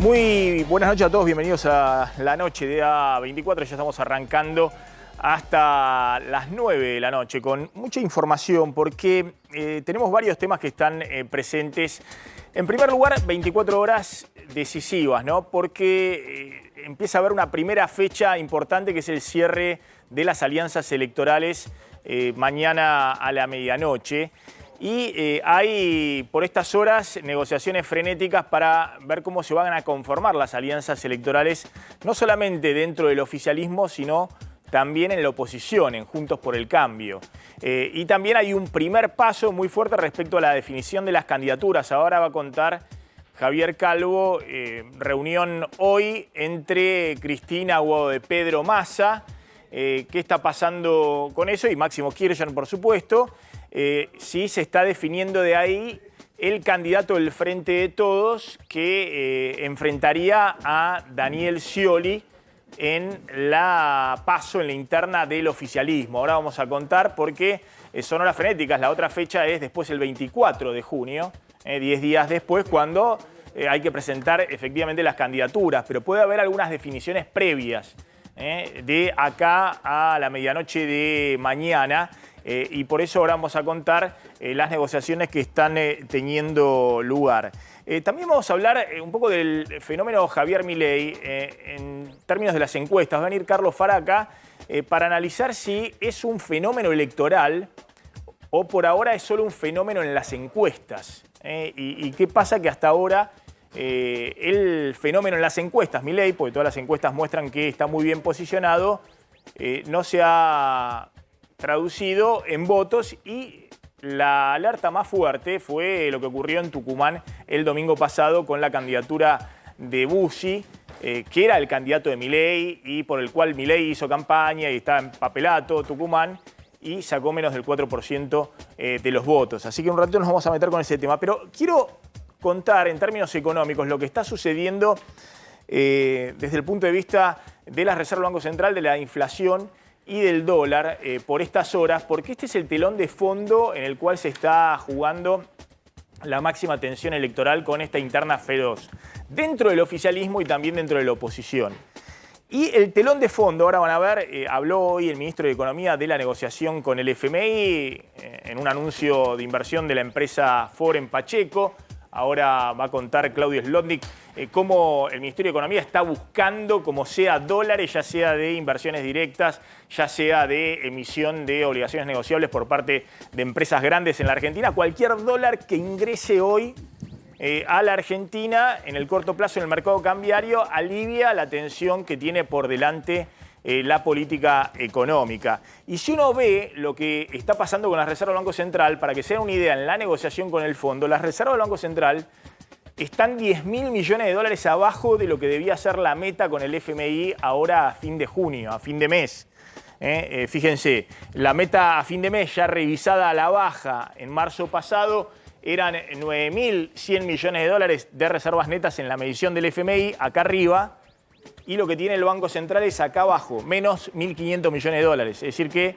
Muy buenas noches a todos, bienvenidos a la noche de A24. Ya estamos arrancando hasta las 9 de la noche con mucha información porque tenemos varios temas que están presentes. En primer lugar, 24 horas decisivas, ¿no? Porque empieza a haber una primera fecha importante que es el cierre de las alianzas electorales mañana a la medianoche. Y hay por estas horas negociaciones frenéticas para ver cómo se van a conformar las alianzas electorales, no solamente dentro del oficialismo, sino también en la oposición, en Juntos por el Cambio. Y también hay un primer paso muy fuerte respecto a la definición de las candidaturas. Ahora va a contar Javier Calvo, reunión hoy entre Cristina o de Pedro Massa. ¿Qué está pasando con eso? Y Máximo Kirchner, por supuesto. Sí se está definiendo de ahí el candidato del Frente de Todos que enfrentaría a Daniel Scioli en la PASO, en la interna del oficialismo. Ahora vamos a contar porque son horas frenéticas. La otra fecha es después el 24 de junio, 10 días después, cuando hay que presentar efectivamente las candidaturas. Pero puede haber algunas definiciones previas de acá a la medianoche de mañana. Y por eso ahora vamos a contar las negociaciones que están teniendo lugar. También vamos a hablar un poco del fenómeno Javier Milei en términos de las encuestas. Va a venir Carlos Faraca para analizar si es un fenómeno electoral o por ahora es solo un fenómeno en las encuestas. Y qué pasa que hasta ahora el fenómeno en las encuestas, Milei, porque todas las encuestas muestran que está muy bien posicionado, no se ha traducido en votos, y la alerta más fuerte fue lo que ocurrió en Tucumán el domingo pasado con la candidatura de Bussi, que era el candidato de Milei y por el cual Milei hizo campaña y está empapelado Tucumán y sacó menos del 4% de los votos. Así que un ratito nos vamos a meter con ese tema. Pero quiero contar en términos económicos lo que está sucediendo desde el punto de vista de la Reserva del Banco Central, de la inflación y del dólar por estas horas, porque este es el telón de fondo en el cual se está jugando la máxima tensión electoral con esta interna feroz, dentro del oficialismo y también dentro de la oposición. Y el telón de fondo, ahora van a ver, habló hoy el ministro de Economía de la negociación con el FMI en un anuncio de inversión de la empresa Ford en Pacheco. Ahora va a contar Claudio Slotnick cómo el Ministerio de Economía está buscando, como sea, dólares, ya sea de inversiones directas, ya sea de emisión de obligaciones negociables por parte de empresas grandes en la Argentina. Cualquier dólar que ingrese hoy a la Argentina en el corto plazo en el mercado cambiario alivia la tensión que tiene por delante la política económica. Y si uno ve lo que está pasando con las reservas del Banco Central, para que se den una idea, en la negociación con el fondo, las reservas del Banco Central están 10.000 millones de dólares abajo de lo que debía ser la meta con el FMI ahora a fin de junio, a fin de mes. Fíjense, la meta a fin de mes ya revisada a la baja en marzo pasado eran 9.100 millones de dólares de reservas netas en la medición del FMI, acá arriba. Y lo que tiene el Banco Central es acá abajo, menos 1.500 millones de dólares. Es decir que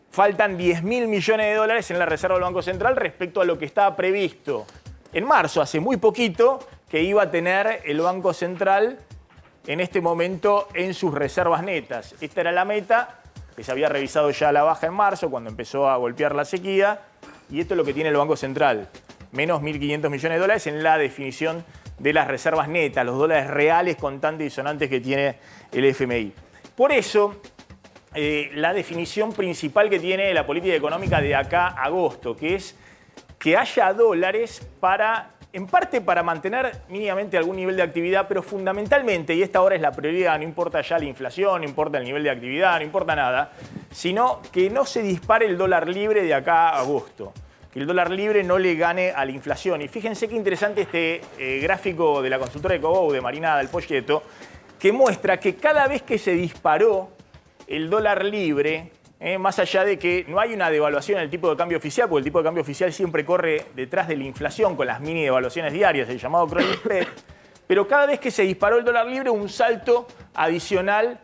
faltan 10.000 millones de dólares en la reserva del Banco Central respecto a lo que estaba previsto en marzo, hace muy poquito, que iba a tener el Banco Central en este momento en sus reservas netas. Esta era la meta, que se había revisado ya a la baja en marzo, cuando empezó a golpear la sequía. Y esto es lo que tiene el Banco Central, menos 1.500 millones de dólares en la definición de las reservas netas, los dólares reales contantes y sonantes que tiene el FMI. Por eso, la definición principal que tiene la política económica de acá a agosto, que es que haya dólares para, en parte para mantener mínimamente algún nivel de actividad, pero fundamentalmente, y esta ahora es la prioridad, no importa ya la inflación, no importa el nivel de actividad, no importa nada, sino que no se dispare el dólar libre de acá a agosto. Que el dólar libre no le gane a la inflación. Y fíjense qué interesante este gráfico de la consultora Ecobou de Marina Del Poyeto, que muestra que cada vez que se disparó el dólar libre, más allá de que no hay una devaluación en el tipo de cambio oficial, porque el tipo de cambio oficial siempre corre detrás de la inflación con las mini devaluaciones diarias, el llamado credit spread, pero cada vez que se disparó el dólar libre, un salto adicional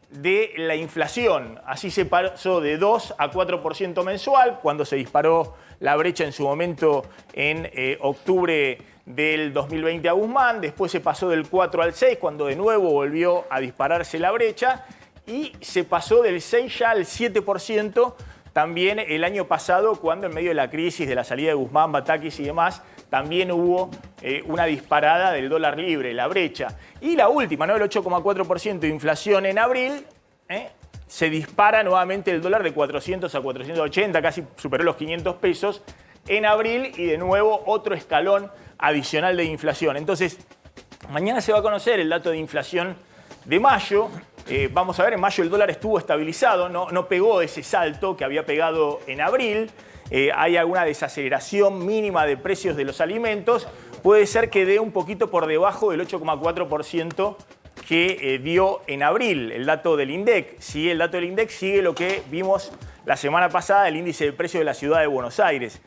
de la inflación. Así se pasó de 2 a 4% mensual, cuando se disparó la brecha en su momento en octubre del 2020 a Guzmán, después se pasó del 4 al 6, cuando de nuevo volvió a dispararse la brecha, y se pasó del 6 ya al 7% también el año pasado, cuando en medio de la crisis de la salida de Guzmán, Batakis y demás, también hubo una disparada del dólar libre, la brecha. Y la última, ¿no? El 8,4% de inflación en abril, se dispara nuevamente el dólar de 400 a 480, casi superó los 500 pesos en abril, y de nuevo otro escalón adicional de inflación. Entonces, mañana se va a conocer el dato de inflación de mayo. Vamos a ver, en mayo el dólar estuvo estabilizado, no pegó ese salto que había pegado en abril. Hay alguna desaceleración mínima de precios de los alimentos. Puede ser que dé un poquito por debajo del 8,4% que dio en abril el dato del INDEC. Sí, el dato del INDEC sigue lo que vimos la semana pasada, el índice de precios de la ciudad de Buenos Aires.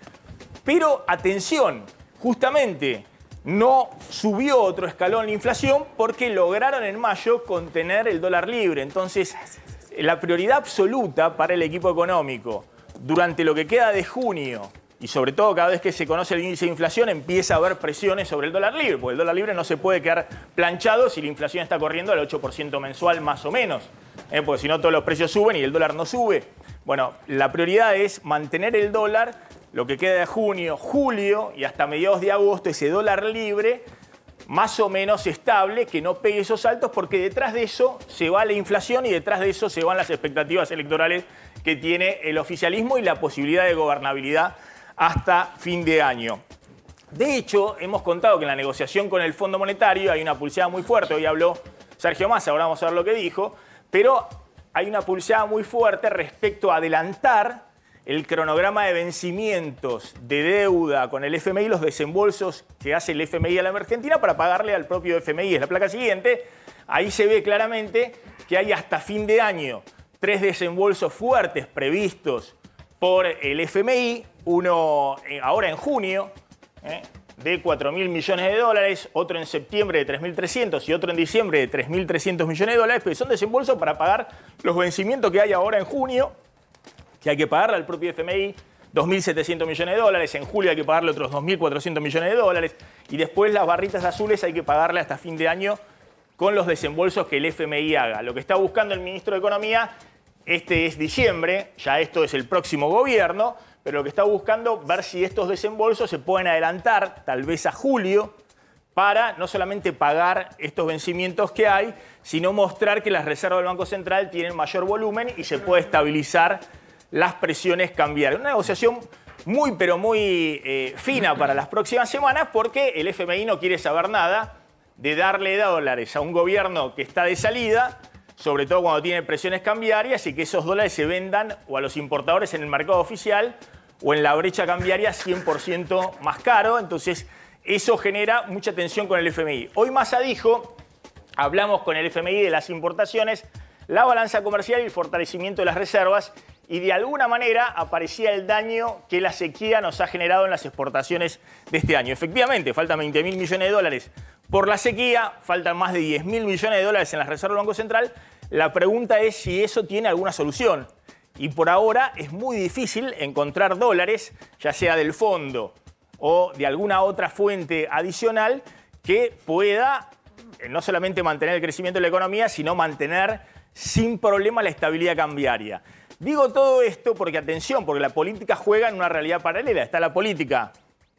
Pero atención, justamente no subió otro escalón la inflación porque lograron en mayo contener el dólar libre. Entonces, la prioridad absoluta para el equipo económico durante lo que queda de junio, y sobre todo cada vez que se conoce el índice de inflación, empieza a haber presiones sobre el dólar libre, porque el dólar libre no se puede quedar planchado si la inflación está corriendo al 8% mensual más o menos, porque si no todos los precios suben y el dólar no sube. Bueno, la prioridad es mantener el dólar, lo que queda de junio, julio y hasta mediados de agosto, ese dólar libre más o menos estable, que no pegue esos saltos, porque detrás de eso se va la inflación y detrás de eso se van las expectativas electorales que tiene el oficialismo y la posibilidad de gobernabilidad hasta fin de año. De hecho, hemos contado que en la negociación con el Fondo Monetario hay una pulseada muy fuerte. Hoy habló Sergio Massa, ahora vamos a ver lo que dijo, pero hay una pulseada muy fuerte respecto a adelantar el cronograma de vencimientos de deuda con el FMI, los desembolsos que hace el FMI a la Argentina para pagarle al propio FMI. Es la placa siguiente. Ahí se ve claramente que hay hasta fin de año 3 desembolsos fuertes previstos por el FMI, uno ahora en junio, de 4.000 millones de dólares, otro en septiembre de 3.300 y otro en diciembre de 3.300 millones de dólares, pero son desembolsos para pagar los vencimientos que hay ahora en junio, que hay que pagarle al propio FMI 2.700 millones de dólares, en julio hay que pagarle otros 2.400 millones de dólares, y después las barritas azules hay que pagarle hasta fin de año con los desembolsos que el FMI haga. Lo que está buscando el ministro de Economía, este es diciembre, ya esto es el próximo gobierno, pero lo que está buscando ver si estos desembolsos se pueden adelantar, tal vez a julio, para no solamente pagar estos vencimientos que hay, sino mostrar que las reservas del Banco Central tienen mayor volumen y se puede estabilizar las presiones cambiarias. Una negociación muy, pero muy fina para las próximas semanas, porque el FMI no quiere saber nada de darle dólares a un gobierno que está de salida, sobre todo cuando tiene presiones cambiarias, y que esos dólares se vendan o a los importadores en el mercado oficial o en la brecha cambiaria 100% más caro. Entonces, eso genera mucha tensión con el FMI. Hoy Massa dijo, hablamos con el FMI de las importaciones, la balanza comercial y el fortalecimiento de las reservas, y de alguna manera aparecía el daño que la sequía nos ha generado en las exportaciones de este año. Efectivamente, faltan 20.000 millones de dólares por la sequía, faltan más de 10.000 millones de dólares en las reservas del Banco Central. La pregunta es si eso tiene alguna solución. Y por ahora es muy difícil encontrar dólares, ya sea del fondo o de alguna otra fuente adicional, que pueda no solamente mantener el crecimiento de la economía, sino mantener sin problema la estabilidad cambiaria. Digo todo esto porque, atención, porque la política juega en una realidad paralela. Está la política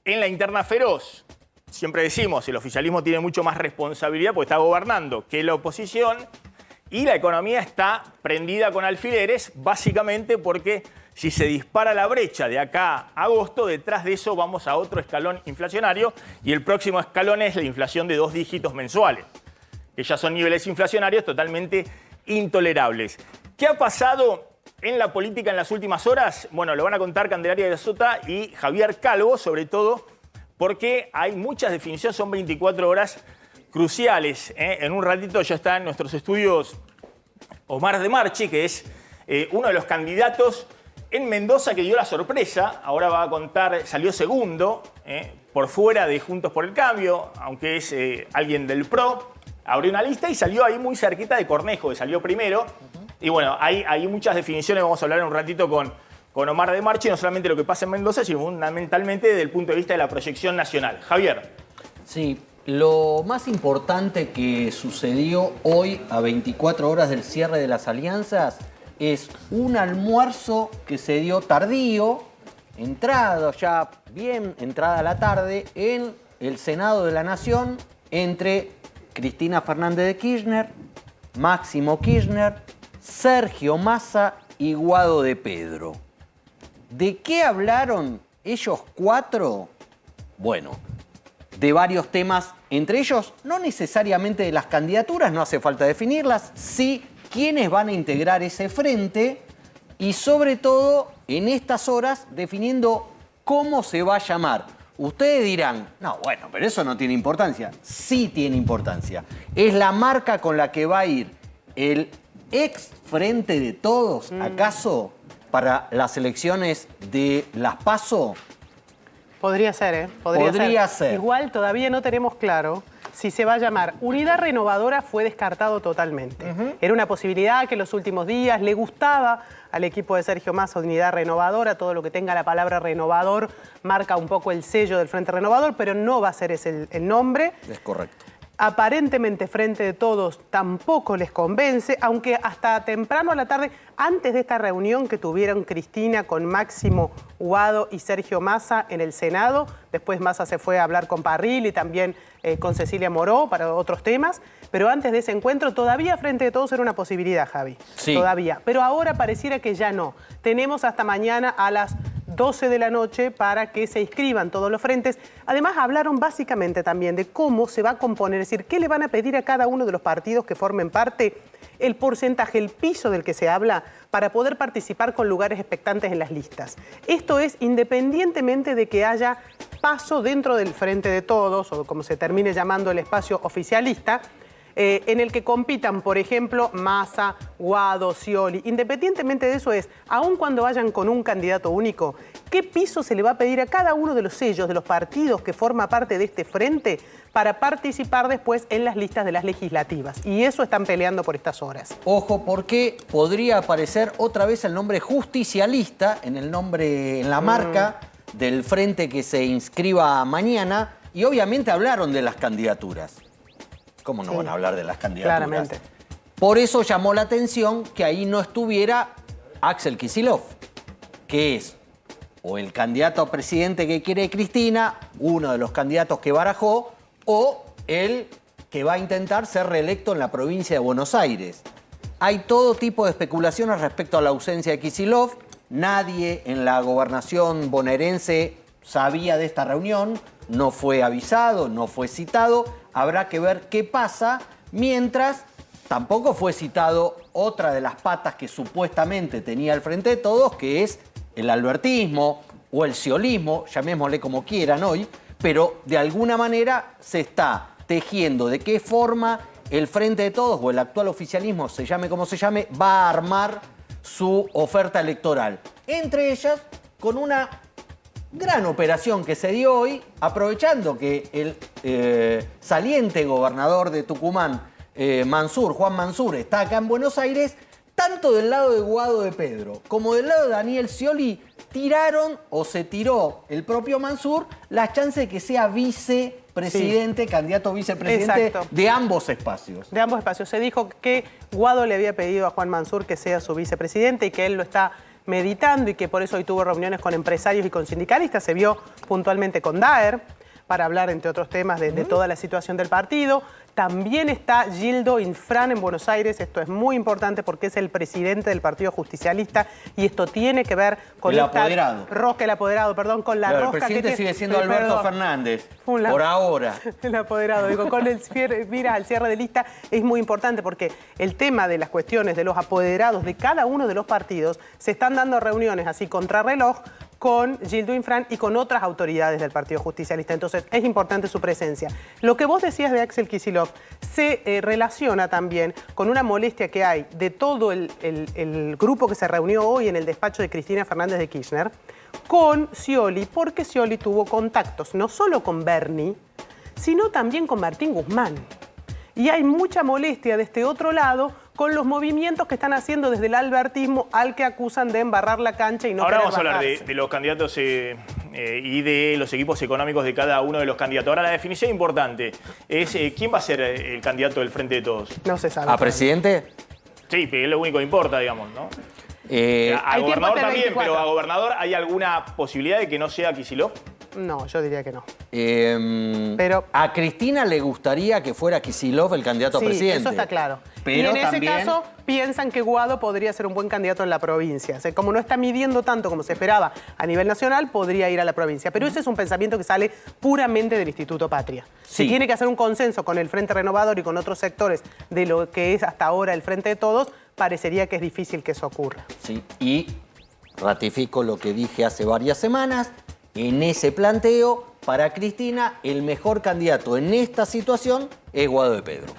en la interna feroz. Siempre decimos, el oficialismo tiene mucho más responsabilidad porque está gobernando que la oposición, y la economía está prendida con alfileres, básicamente porque si se dispara la brecha de acá a agosto, detrás de eso vamos a otro escalón inflacionario, y el próximo escalón es la inflación de 2 dígitos mensuales, que ya son niveles inflacionarios totalmente intolerables. ¿Qué ha pasado en la política en las últimas horas? Bueno, lo van a contar Candelaria de Sota y Javier Calvo, sobre todo porque hay muchas definiciones, son 24 horas cruciales. En un ratito ya está en nuestros estudios Omar de Marchi, que es uno de los candidatos en Mendoza que dio la sorpresa. Ahora va a contar, salió segundo, por fuera de Juntos por el Cambio, aunque es alguien del PRO. Abrió una lista y salió ahí muy cerquita de Cornejo, que salió primero. Y bueno, hay muchas definiciones, vamos a hablar en un ratito con Omar de Marchi, no solamente lo que pasa en Mendoza, sino fundamentalmente desde el punto de vista de la proyección nacional. Javier. Sí, lo más importante que sucedió hoy a 24 horas del cierre de las alianzas es un almuerzo que se dio tardío, bien entrada la tarde, en el Senado de la Nación entre Cristina Fernández de Kirchner, Máximo Kirchner, Sergio Massa y Guado de Pedro. ¿De qué hablaron ellos cuatro? Bueno, de varios temas, entre ellos no necesariamente de las candidaturas, no hace falta definirlas, sí quiénes van a integrar ese frente y sobre todo en estas horas definiendo cómo se va a llamar. Ustedes dirán, no, bueno, pero eso no tiene importancia. Sí tiene importancia. Es la marca con la que va a ir el ex Frente de Todos, ¿acaso, para las elecciones de las PASO? Podría ser, ¿eh? Podría ser. Igual todavía no tenemos claro si se va a llamar Unidad Renovadora. Fue descartado totalmente. Era una posibilidad que en los últimos días le gustaba al equipo de Sergio Massa Unidad Renovadora. Todo lo que tenga la palabra renovador marca un poco el sello del Frente Renovador, pero no va a ser ese el nombre. Es correcto. Aparentemente Frente de Todos tampoco les convence, aunque hasta temprano a la tarde, antes de esta reunión que tuvieron Cristina con Máximo Guado y Sergio Massa en el Senado, después Massa se fue a hablar con Parril y también con Cecilia Moró para otros temas, pero antes de ese encuentro todavía Frente de Todos era una posibilidad, Javi. Sí. Todavía, pero ahora pareciera que ya no. Tenemos hasta mañana a las 12 de la noche para que se inscriban todos los frentes. Además, hablaron básicamente también de cómo se va a componer, es decir, qué le van a pedir a cada uno de los partidos que formen parte, el porcentaje, el piso del que se habla, para poder participar con lugares expectantes en las listas. Esto es independientemente de que haya paso dentro del Frente de Todos, o como se termine llamando el espacio oficialista, en el que compitan, por ejemplo, Massa, Guado, Scioli. Independientemente de eso es, aun cuando vayan con un candidato único, ¿qué piso se le va a pedir a cada uno de los sellos, de los partidos que forma parte de este frente para participar después en las listas de las legislativas? Y eso están peleando por estas horas. Ojo, porque podría aparecer otra vez el nombre justicialista en la marca del frente que se inscriba mañana, y obviamente hablaron de las candidaturas. ¿Cómo no van a hablar de las candidaturas? Claramente. Por eso llamó la atención que ahí no estuviera Axel Kicillof, que es o el candidato a presidente que quiere Cristina, uno de los candidatos que barajó, o el que va a intentar ser reelecto en la provincia de Buenos Aires. Hay todo tipo de especulaciones respecto a la ausencia de Kicillof. Nadie en la gobernación bonaerense sabía de esta reunión, no fue avisado, no fue citado. Habrá que ver qué pasa, mientras tampoco fue citado otra de las patas que supuestamente tenía el Frente de Todos, que es el albertismo o el sciolismo, llamémosle como quieran hoy, pero de alguna manera se está tejiendo de qué forma el Frente de Todos o el actual oficialismo, se llame como se llame, va a armar su oferta electoral. Entre ellas, con una gran operación que se dio hoy, aprovechando que el saliente gobernador de Tucumán, Juan Mansur, está acá en Buenos Aires, tanto del lado de Guado de Pedro como del lado de Daniel Scioli, tiraron o se tiró el propio Mansur las chances de que sea vicepresidente, candidato vicepresidente. Exacto. De ambos espacios. De ambos espacios. Se dijo que Guado le había pedido a Juan Mansur que sea su vicepresidente y que él lo está meditando y que por eso hoy tuvo reuniones con empresarios y con sindicalistas. Se vio puntualmente con Daer para hablar, entre otros temas, de toda la situación del partido. También está Gildo Infran en Buenos Aires. Esto es muy importante porque es el presidente del Partido Justicialista y esto tiene que ver con el apoderado, con la rosca. El presidente sigue siendo Alberto Fernández, por ahora. El apoderado, digo, con el mira, al cierre de lista es muy importante porque el tema de las cuestiones de los apoderados de cada uno de los partidos, se están dando reuniones así contrarreloj con Gildo Infran y con otras autoridades del Partido Justicialista. Entonces, es importante su presencia. Lo que vos decías de Axel Kicillof se relaciona también con una molestia que hay de todo el grupo que se reunió hoy en el despacho de Cristina Fernández de Kirchner con Scioli, porque Scioli tuvo contactos no solo con Bernie, sino también con Martín Guzmán. Y hay mucha molestia de este otro lado con los movimientos que están haciendo desde el albertismo al que acusan de embarrar la cancha y no Ahora querer vamos a hablar bajarse. de los candidatos y de los equipos económicos de cada uno de los candidatos. Ahora, la definición importante es quién va a ser el candidato del Frente de Todos. No se sabe. ¿A presidente? Sí, pero es lo único que importa, digamos, ¿no? A Hay tiempo gobernador hasta el también, 24. pero a gobernador, ¿hay alguna posibilidad de que no sea Kicillof? No, yo diría que no. Pero a Cristina le gustaría que fuera Kicillof el candidato a Sí, presidente. eso está claro. Pero y en ese también... caso piensan que Guado podría ser un buen candidato en la provincia. O sea, como no está midiendo tanto como se esperaba a nivel nacional, podría ir a la provincia. Pero ese es un pensamiento que sale puramente del Instituto Patria. Sí. Se tiene que hacer un consenso con el Frente Renovador y con otros sectores de lo que es hasta ahora el Frente de Todos, parecería que es difícil que eso ocurra. Sí, y ratifico lo que dije hace varias semanas. En ese planteo, para Cristina, el mejor candidato en esta situación es Guado de Pedro.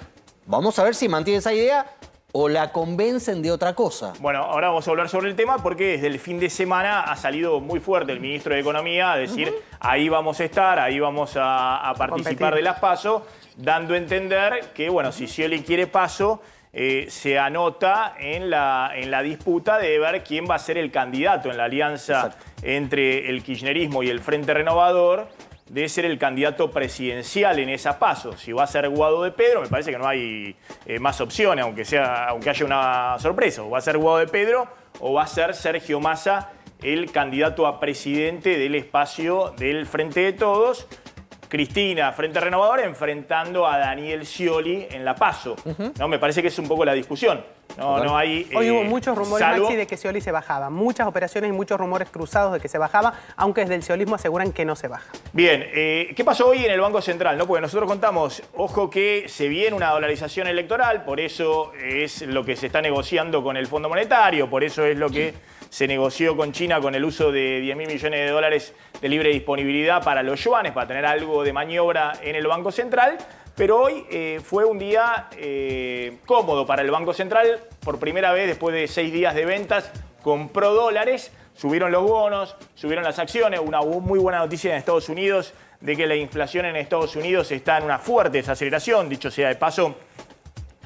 Vamos a ver si mantiene esa idea o la convencen de otra cosa. Bueno, ahora vamos a hablar sobre el tema porque desde el fin de semana ha salido muy fuerte el ministro de Economía a decir ahí vamos a estar, ahí vamos a participar competir. de las PASO, dando a entender que, bueno, si Scioli quiere PASO, se anota en la disputa de ver quién va a ser el candidato en la alianza entre el kirchnerismo y el Frente Renovador, de ser el candidato presidencial en esa PASO. Si va a ser Guado de Pedro, me parece que no hay más opciones, aunque haya una sorpresa. O va a ser Guado de Pedro o va a ser Sergio Massa el candidato a presidente del espacio del Frente de Todos. Cristina, Frente Renovador, enfrentando a Daniel Scioli en la PASO. ¿No? Me parece que es un poco la discusión. No hay, Hoy hubo muchos rumores, salvo... Maxi, de que Scioli se bajaba. Muchas operaciones y muchos rumores cruzados de que se bajaba, aunque desde el sciolismo aseguran que no se baja. Bien, ¿qué pasó hoy en el Banco Central? ¿No? Porque nosotros contamos, ojo que se viene una dolarización electoral, por eso es lo que se está negociando con el Fondo Monetario, por eso es lo que se negoció con China con el uso de 10.000 millones de dólares de libre disponibilidad para los yuanes, para tener algo de maniobra en el Banco Central. Pero hoy fue un día cómodo para el Banco Central. Por primera vez, después de 6 días de ventas, compró dólares, subieron los bonos, subieron las acciones. Una muy buena noticia en Estados Unidos de que la inflación en Estados Unidos está en una fuerte desaceleración. Dicho sea de paso,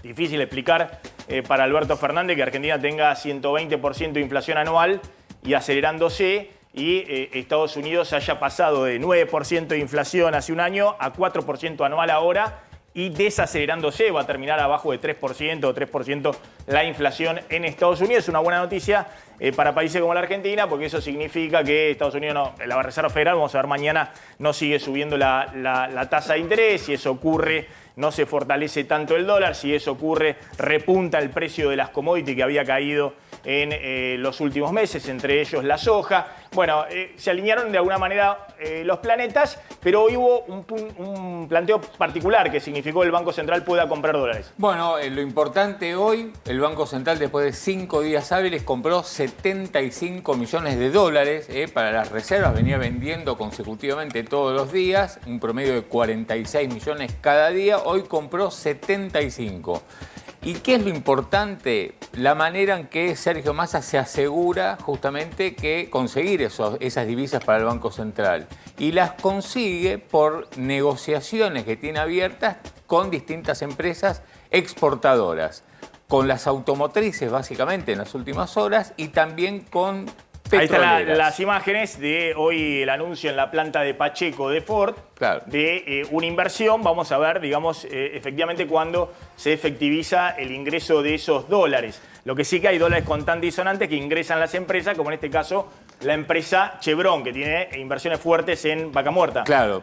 difícil explicar para Alberto Fernández que Argentina tenga 120% de inflación anual y acelerándose, y Estados Unidos haya pasado de 9% de inflación hace un año a 4% anual ahora y desacelerándose, va a terminar abajo de 3% o 3% la inflación en Estados Unidos. Es una buena noticia para países como la Argentina, porque eso significa que Estados Unidos, la Reserva Federal, vamos a ver mañana, no sigue subiendo la tasa de interés. Si eso ocurre, no se fortalece tanto el dólar. Si eso ocurre, repunta el precio de las commodities que había caído en los últimos meses, entre ellos la soja. Bueno, se alinearon de alguna manera los planetas, pero hoy hubo un planteo particular que significó que el Banco Central pueda comprar dólares. Bueno, lo importante hoy, el Banco Central después de 5 días hábiles compró 75 millones de dólares para las reservas. Venía vendiendo consecutivamente todos los días, un promedio de 46 millones cada día. Hoy compró 75. ¿Y qué es lo importante? La manera en que Sergio Massa se asegura justamente que conseguir esas divisas para el Banco Central. Y las consigue por negociaciones que tiene abiertas con distintas empresas exportadoras. Con las automotrices, básicamente, en las últimas horas, y también con petroleras. Ahí están las imágenes de hoy, el anuncio en la planta de Pacheco de Ford, claro, de una inversión. Vamos a ver, digamos, efectivamente cuándo se efectiviza el ingreso de esos dólares. Lo que sí que hay dólares contantes y sonantes que ingresan las empresas, como en este caso la empresa Chevron, que tiene inversiones fuertes en Vaca Muerta. Claro,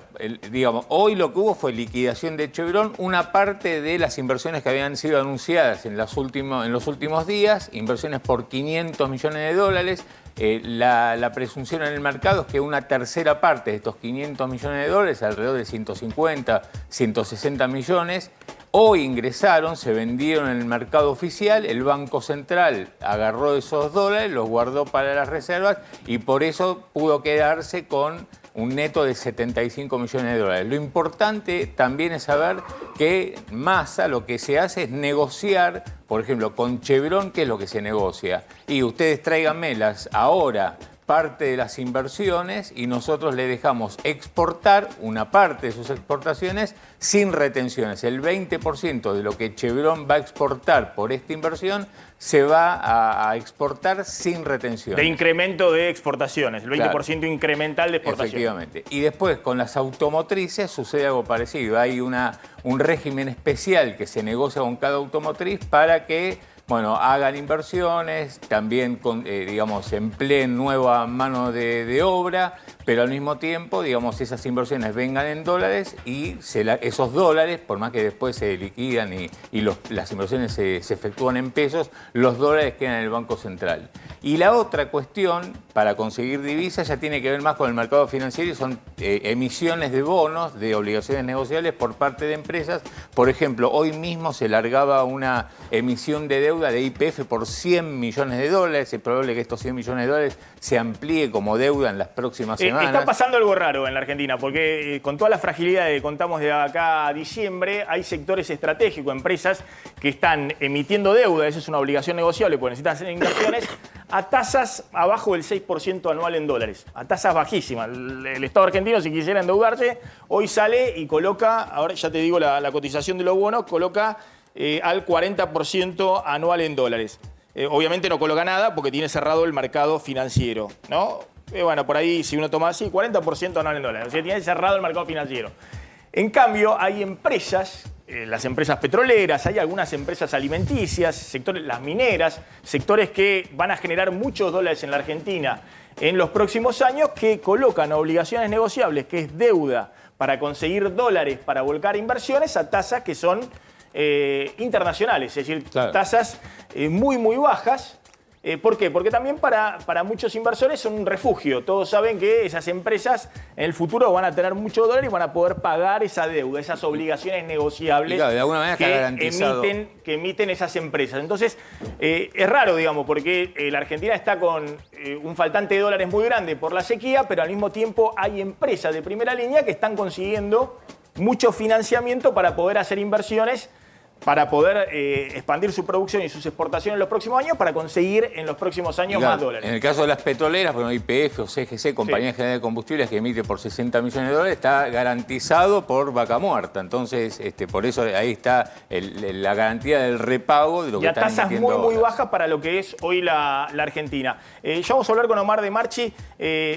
digamos, hoy lo que hubo fue liquidación de Chevron, una parte de las inversiones que habían sido anunciadas en los últimos días, inversiones por 500 millones de dólares. La presunción en el mercado es que una tercera parte de estos 500 millones de dólares, alrededor de 150, 160 millones, hoy ingresaron, se vendieron en el mercado oficial. El Banco Central agarró esos dólares, los guardó para las reservas y por eso pudo quedarse con un neto de 75 millones de dólares. Lo importante también es saber que Massa lo que se hace es negociar, por ejemplo, con Chevron, ¿qué es lo que se negocia? Y ustedes tráiganmelas ahora parte de las inversiones y nosotros le dejamos exportar una parte de sus exportaciones sin retenciones. El 20% de lo que Chevron va a exportar por esta inversión se va a exportar sin retenciones. De incremento de exportaciones, el 20% incremental de exportaciones. Efectivamente. Y después con las automotrices sucede algo parecido. Hay un régimen especial que se negocia con cada automotriz para que hagan inversiones, también digamos, empleen nueva mano de obra, pero al mismo tiempo, digamos, esas inversiones vengan en dólares y esos dólares, por más que después se liquidan y las inversiones se efectúan en pesos, los dólares quedan en el Banco Central. Y la otra cuestión para conseguir divisas ya tiene que ver más con el mercado financiero y son emisiones de bonos, de obligaciones negociables por parte de empresas. Por ejemplo, hoy mismo se largaba una emisión de deuda de YPF por 100 millones de dólares. Es probable que estos 100 millones de dólares se amplíe como deuda en las próximas semanas. Está pasando algo raro en la Argentina, porque con toda la fragilidad que contamos de acá a diciembre, hay sectores estratégicos, empresas que están emitiendo deuda, eso es una obligación negociable, porque necesitan hacer inversiones, a tasas abajo del 6% anual en dólares, a tasas bajísimas. El Estado argentino, si quisiera endeudarse, hoy sale y coloca, ahora ya te digo la cotización de los bonos, coloca al 40% anual en dólares. Obviamente no coloca nada porque tiene cerrado el mercado financiero, ¿no? Bueno, por ahí si uno toma así, 40% anual en dólares, o sea, tiene cerrado el mercado financiero. En cambio, hay empresas, las empresas petroleras, hay algunas empresas alimenticias, sectores, las mineras, sectores que van a generar muchos dólares en la Argentina en los próximos años, que colocan obligaciones negociables, que es deuda para conseguir dólares para volcar inversiones a tasas que son internacionales, es decir, claro, tasas muy, muy bajas. ¿Por qué? Porque también para muchos inversores son un refugio. Todos saben que esas empresas en el futuro van a tener mucho dólar y van a poder pagar esa deuda, esas obligaciones negociables, claro, de alguna manera que emiten esas empresas. Entonces, es raro, digamos, porque la Argentina está con un faltante de dólares muy grande por la sequía, pero al mismo tiempo hay empresas de primera línea que están consiguiendo mucho financiamiento para poder hacer inversiones, para poder expandir su producción y sus exportaciones en los próximos años, para conseguir en los próximos años más dólares. En el caso de las petroleras, bueno, YPF o CGC, Compañía General de Combustibles, que emite por 60 millones de dólares, está garantizado por vaca muerta. Entonces, por eso ahí está la garantía del repago de lo que están emitiendo. Y a tasas muy bajas para lo que es hoy la Argentina. Ya vamos a hablar con Omar de Marchi,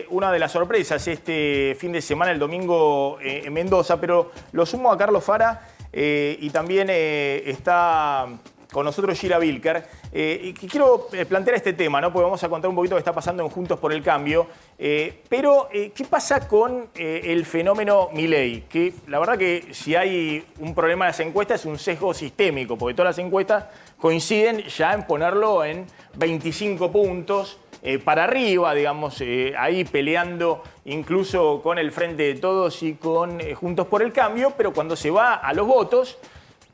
una de las sorpresas este fin de semana, el domingo en Mendoza, pero lo sumo a Carlos Fara. Y también está con nosotros Gira Vilker. Y quiero plantear este tema, ¿no? Porque vamos a contar un poquito lo que está pasando en Juntos por el Cambio. Pero, ¿qué pasa con el fenómeno Milei? Que la verdad que si hay un problema en las encuestas es un sesgo sistémico, porque todas las encuestas coinciden ya en ponerlo en 25 puntos. Para arriba, digamos, ahí peleando incluso con el Frente de Todos y con Juntos por el Cambio, pero cuando se va a los votos,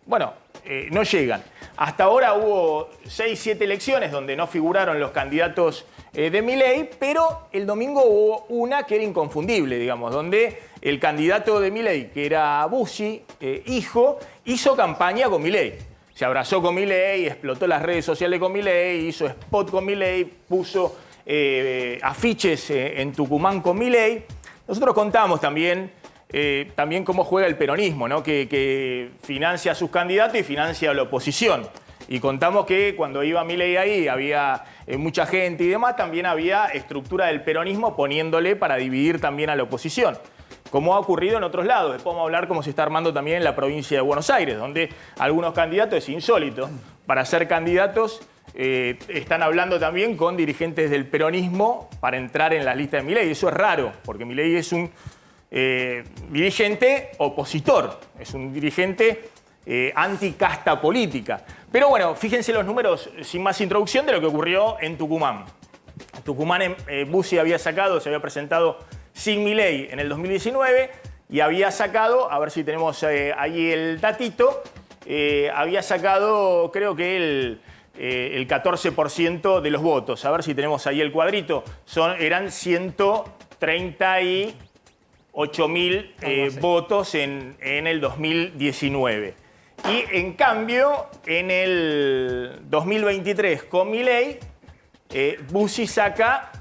bueno, no llegan. Hasta ahora hubo 6, 7 elecciones donde no figuraron los candidatos de Milei, pero el domingo hubo una que era inconfundible, digamos, donde el candidato de Milei, que era Bussi, hijo, hizo campaña con Milei. Se abrazó con Milei, explotó las redes sociales con Milei, hizo spot con Milei, puso afiches en Tucumán con Milei. Nosotros contamos también cómo juega el peronismo, ¿no? Que financia a sus candidatos y financia a la oposición. Y contamos que cuando iba Milei ahí había mucha gente y demás, también había estructura del peronismo poniéndole para dividir también a la oposición, como ha ocurrido en otros lados. Después vamos a hablar cómo se está armando también en la provincia de Buenos Aires, donde algunos candidatos, es insólito, para ser candidatos están hablando también con dirigentes del peronismo para entrar en la lista de Milei. Eso es raro, porque Milei es un dirigente opositor, es un dirigente anticasta política. Pero bueno, fíjense los números, sin más introducción, de lo que ocurrió en Tucumán. Tucumán, Bussi se había presentado sin Milei en el 2019 y había sacado, a ver si tenemos ahí el datito, había sacado creo que el 14% de los votos. A ver si tenemos ahí el cuadrito. Eran 138.000 votos en el 2019. Y en cambio, en el 2023 con Milei, Bussi saca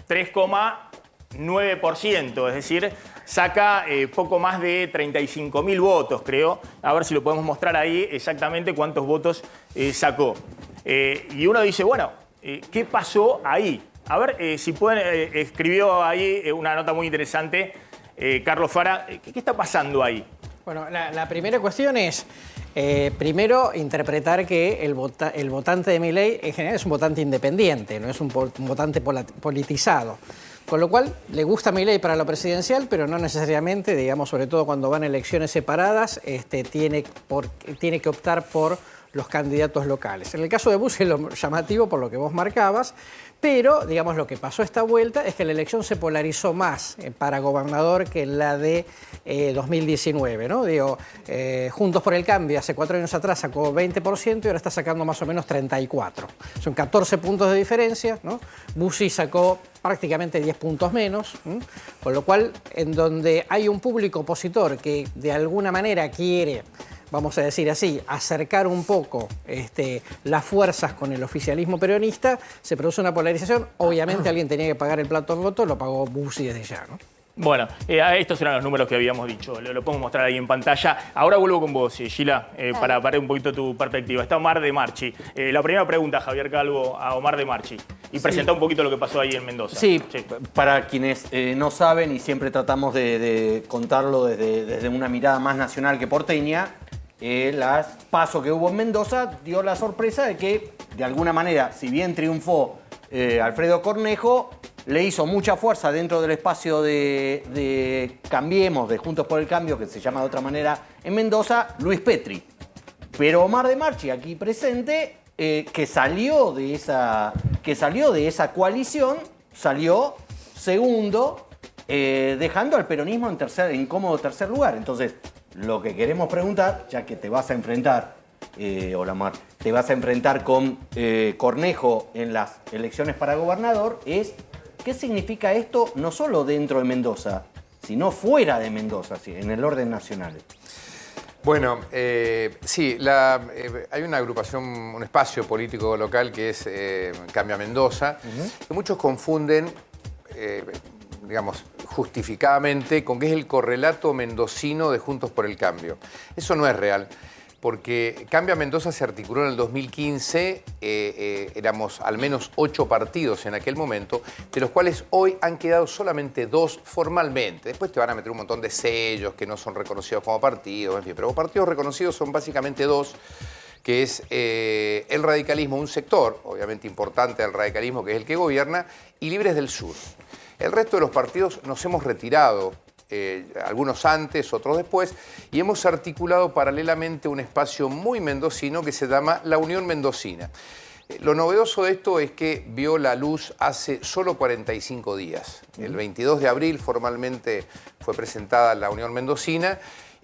3,9%, es decir, saca poco más de 35.000 votos, creo. A ver si lo podemos mostrar ahí exactamente cuántos votos sacó. Y uno dice, bueno, ¿qué pasó ahí? A ver si pueden, escribió ahí una nota muy interesante, Carlos Fara. ¿Qué está pasando ahí? Bueno, la primera cuestión es, primero, interpretar que el votante de Milei en general es un votante independiente, no es un votante politizado. Con lo cual, le gusta Milei para lo presidencial, pero no necesariamente, digamos, sobre todo cuando van a elecciones separadas, tiene que optar por los candidatos locales. En el caso de Bussi es lo llamativo por lo que vos marcabas, pero, digamos, lo que pasó esta vuelta es que la elección se polarizó más para gobernador que en la de 2019, ¿no? Digo, Juntos por el Cambio hace 4 años atrás sacó 20% y ahora está sacando más o menos 34%. Son 14 puntos de diferencia, ¿no? Bussi sacó prácticamente 10 puntos menos, ¿m? Con lo cual, en donde hay un público opositor que de alguna manera quiere, vamos a decir así, acercar un poco las fuerzas con el oficialismo peronista, se produce una polarización. Obviamente alguien tenía que pagar el plato de voto, lo pagó Bussi desde ya, ¿no? Bueno, estos eran los números que habíamos dicho, lo podemos mostrar ahí en pantalla. Ahora vuelvo con vos, Gila, para ver un poquito tu perspectiva. Está Omar de Marchi. La primera pregunta, Javier Calvo, a Omar de Marchi. Y presenta un poquito lo que pasó ahí en Mendoza. Sí, para quienes no saben, y siempre tratamos de contarlo desde una mirada más nacional que porteña, las PASO que hubo en Mendoza dio la sorpresa de que, de alguna manera, si bien triunfó Alfredo Cornejo, le hizo mucha fuerza dentro del espacio de Cambiemos, de Juntos por el Cambio, que se llama de otra manera en Mendoza, Luis Petri. Pero Omar de Marchi, aquí presente, que salió de esa coalición, salió segundo, dejando al peronismo en cómodo tercer lugar. Entonces, lo que queremos preguntar, ya que te vas a enfrentar, hola Mar, te vas a enfrentar con Cornejo en las elecciones para gobernador, es ¿qué significa esto no solo dentro de Mendoza, sino fuera de Mendoza, en el orden nacional? Bueno, sí, hay una agrupación, un espacio político local que es Cambia Mendoza, que muchos confunden, digamos, justificadamente con que es el correlato mendocino de Juntos por el Cambio. Eso no es real, porque Cambia Mendoza se articuló en el 2015, éramos al menos 8 partidos en aquel momento, de los cuales hoy han quedado solamente 2 formalmente. Después te van a meter un montón de sellos que no son reconocidos como partidos, en fin, pero partidos reconocidos son básicamente 2, que es el radicalismo, un sector obviamente importante del radicalismo que es el que gobierna, y Libres del Sur. El resto de los partidos nos hemos retirado, algunos antes, otros después, y hemos articulado paralelamente un espacio muy mendocino que se llama la Unión Mendocina. Lo novedoso de esto es que vio la luz hace solo 45 días. El 22 de abril formalmente fue presentada la Unión Mendocina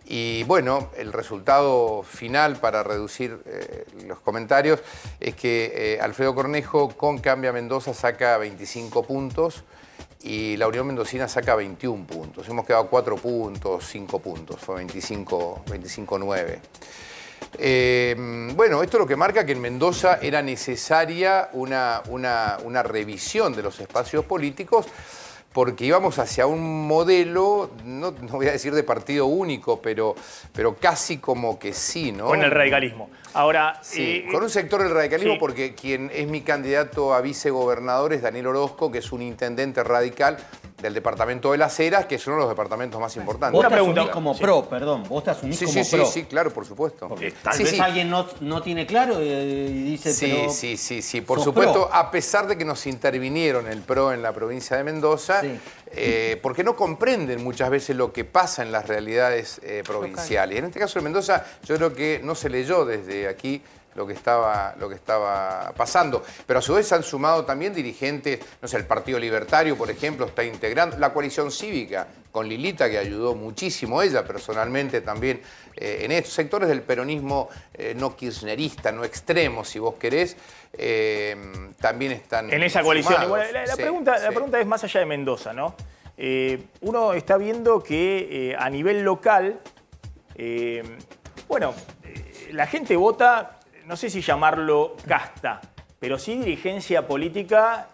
y bueno, el resultado final, para reducir los comentarios, es que Alfredo Cornejo con Cambia Mendoza saca 25 puntos y la Unión Mendocina saca 21 puntos. Hemos quedado 4 puntos, 5 puntos, fue 25-9. Bueno, esto es lo que marca que en Mendoza era necesaria una revisión de los espacios políticos, porque íbamos hacia un modelo, no voy a decir de partido único, pero casi como que sí, ¿no? Con el radicalismo. Ahora, sí, con un sector del radicalismo, sí. Porque quien es mi candidato a vicegobernador es Daniel Orozco, que es un intendente radical del departamento de Las Heras, que es uno de los departamentos más importantes. Vos Una te pregunta asumís como sí. pro, perdón, vos te asumís como pro. Sí, claro, por supuesto. Porque tal vez alguien no tiene claro y dice, pero Sí, por supuesto, a pesar de que nos intervinieron el PRO en la provincia de Mendoza, sí. Porque no comprenden muchas veces lo que pasa en las realidades provinciales. En este caso de Mendoza, yo creo que no se leyó desde aquí lo que estaba pasando. Pero a su vez han sumado también dirigentes, no sé, el Partido Libertario, por ejemplo, está integrando la coalición cívica con Lilita, que ayudó muchísimo ella personalmente también en estos sectores del peronismo no kirchnerista, no extremo, si vos querés, también están en esa coalición. sumados. Bueno, la pregunta es más allá de Mendoza, ¿no? Uno está viendo que a nivel local, la gente vota, no sé si llamarlo casta, pero sí dirigencia política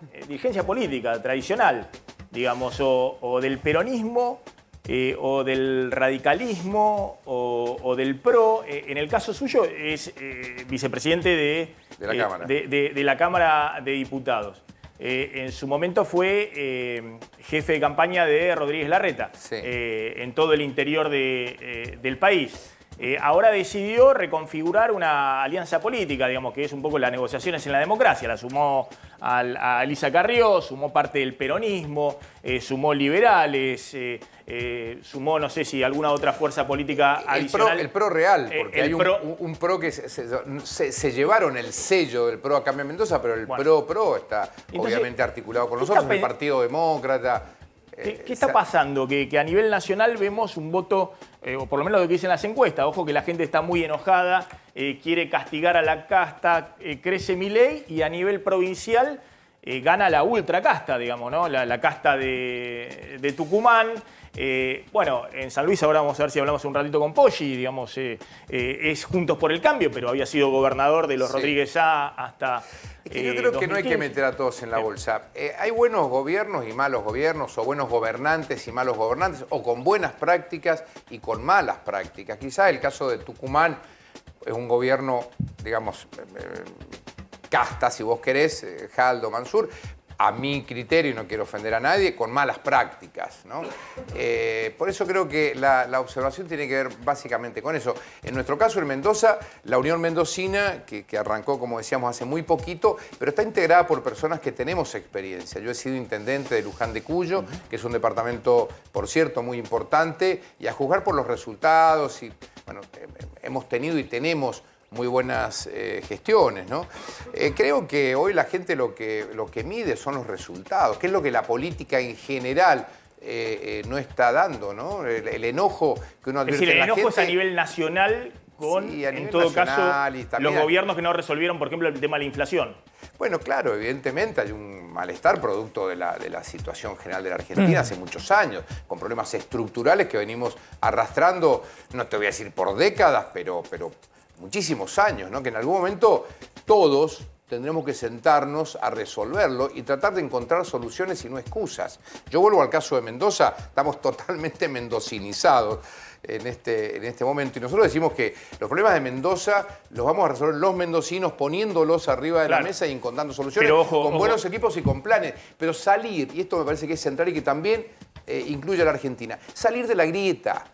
tradicional, digamos, o del peronismo, o del radicalismo, o del PRO. En el caso suyo es vicepresidente de la Cámara de Diputados. En su momento fue jefe de campaña de Rodríguez Larreta, Sí. En todo el interior del país. Ahora decidió reconfigurar una alianza política, digamos, que es un poco las negociaciones en la democracia. La sumó a Elisa Carrió, sumó parte del peronismo, sumó liberales, sumó, no sé si alguna otra fuerza política adicional. El PRO real, porque hay PRO. un PRO que se llevaron el sello del PRO acá en Mendoza, pero el Bueno. PRO está Entonces, obviamente articulado con ¿qué nosotros, está el Partido Demócrata. ¿Qué está pasando? Que a nivel nacional vemos un voto, o por lo menos lo que dicen las encuestas, ojo que la gente está muy enojada, quiere castigar a la casta, crece Milei, y a nivel provincial gana la ultracasta, digamos, ¿no? La casta de Tucumán. Bueno, en San Luis ahora vamos a ver si hablamos un ratito con Poggi, digamos, es Juntos por el Cambio, pero había sido gobernador de los Sí. Rodríguez A hasta Es que yo creo que no hay que meter a todos en la bolsa. Hay buenos gobiernos y malos gobiernos, o buenos gobernantes y malos gobernantes, o con buenas prácticas y con malas prácticas. Quizá el caso de Tucumán es un gobierno, digamos, casta, si vos querés, Jaldo, Mansur, a mi criterio, y no quiero ofender a nadie, con malas prácticas, ¿no? Por eso creo que la observación tiene que ver básicamente con eso. En nuestro caso, en Mendoza, la Unión Mendocina, que arrancó, como decíamos, hace muy poquito, pero está integrada por personas que tenemos experiencia. Yo he sido intendente de Luján de Cuyo, que es un departamento, por cierto, muy importante, y a juzgar por los resultados, y bueno, hemos tenido y tenemos muy buenas gestiones, ¿no? Creo que hoy la gente lo que mide son los resultados, que es lo que la política en general no está dando, ¿no? El enojo que uno Es advierte decir, el en la enojo gente. es a nivel nacional con, Sí, a en nivel todo nacional y caso, también los gobiernos que no resolvieron, por ejemplo, el tema de la inflación. Bueno, claro, evidentemente hay un malestar producto de la situación general de la Argentina hace muchos años, con problemas estructurales que venimos arrastrando, no te voy a decir por décadas, pero muchísimos años, ¿no? Que en algún momento todos tendremos que sentarnos a resolverlo y tratar de encontrar soluciones y no excusas. Yo vuelvo al caso de Mendoza, estamos totalmente mendocinizados en este momento, y nosotros decimos que los problemas de Mendoza los vamos a resolver los mendocinos poniéndolos arriba de la mesa y encontrando soluciones, Pero ojo, con ojo. buenos equipos y con planes. Pero salir, y esto me parece que es central y que también incluye a la Argentina, salir de la grieta.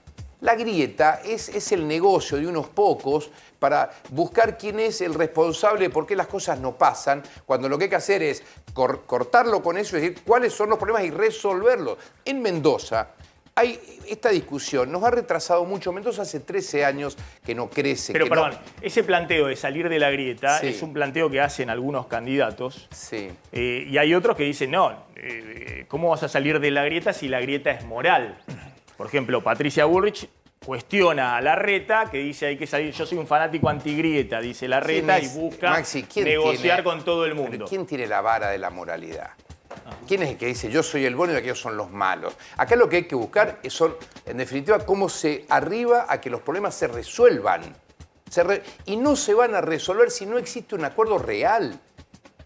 La grieta es el negocio de unos pocos para buscar quién es el responsable de por qué las cosas no pasan, cuando lo que hay que hacer es cortarlo con eso y decir cuáles son los problemas y resolverlos. En Mendoza hay esta discusión, nos ha retrasado mucho. Mendoza hace 13 años que no crece. Pero que perdón, no... ese planteo de salir de la grieta Sí. es un planteo que hacen algunos candidatos. Sí. Y hay otros que dicen, no, ¿cómo vas a salir de la grieta si la grieta es moral? Por ejemplo, Patricia Bullrich cuestiona a Larreta, que dice hay que salir, yo soy un fanático antigrieta, dice Larreta, y busca Maxi, ¿quién negociar tiene- con todo el pero mundo. ¿quién tiene la vara de la moralidad? ¿Quién es el que dice yo soy el bueno y aquellos son los malos? Acá lo que hay que buscar son, en definitiva, cómo se arriba a que los problemas se resuelvan. Y no se van a resolver si no existe un acuerdo real.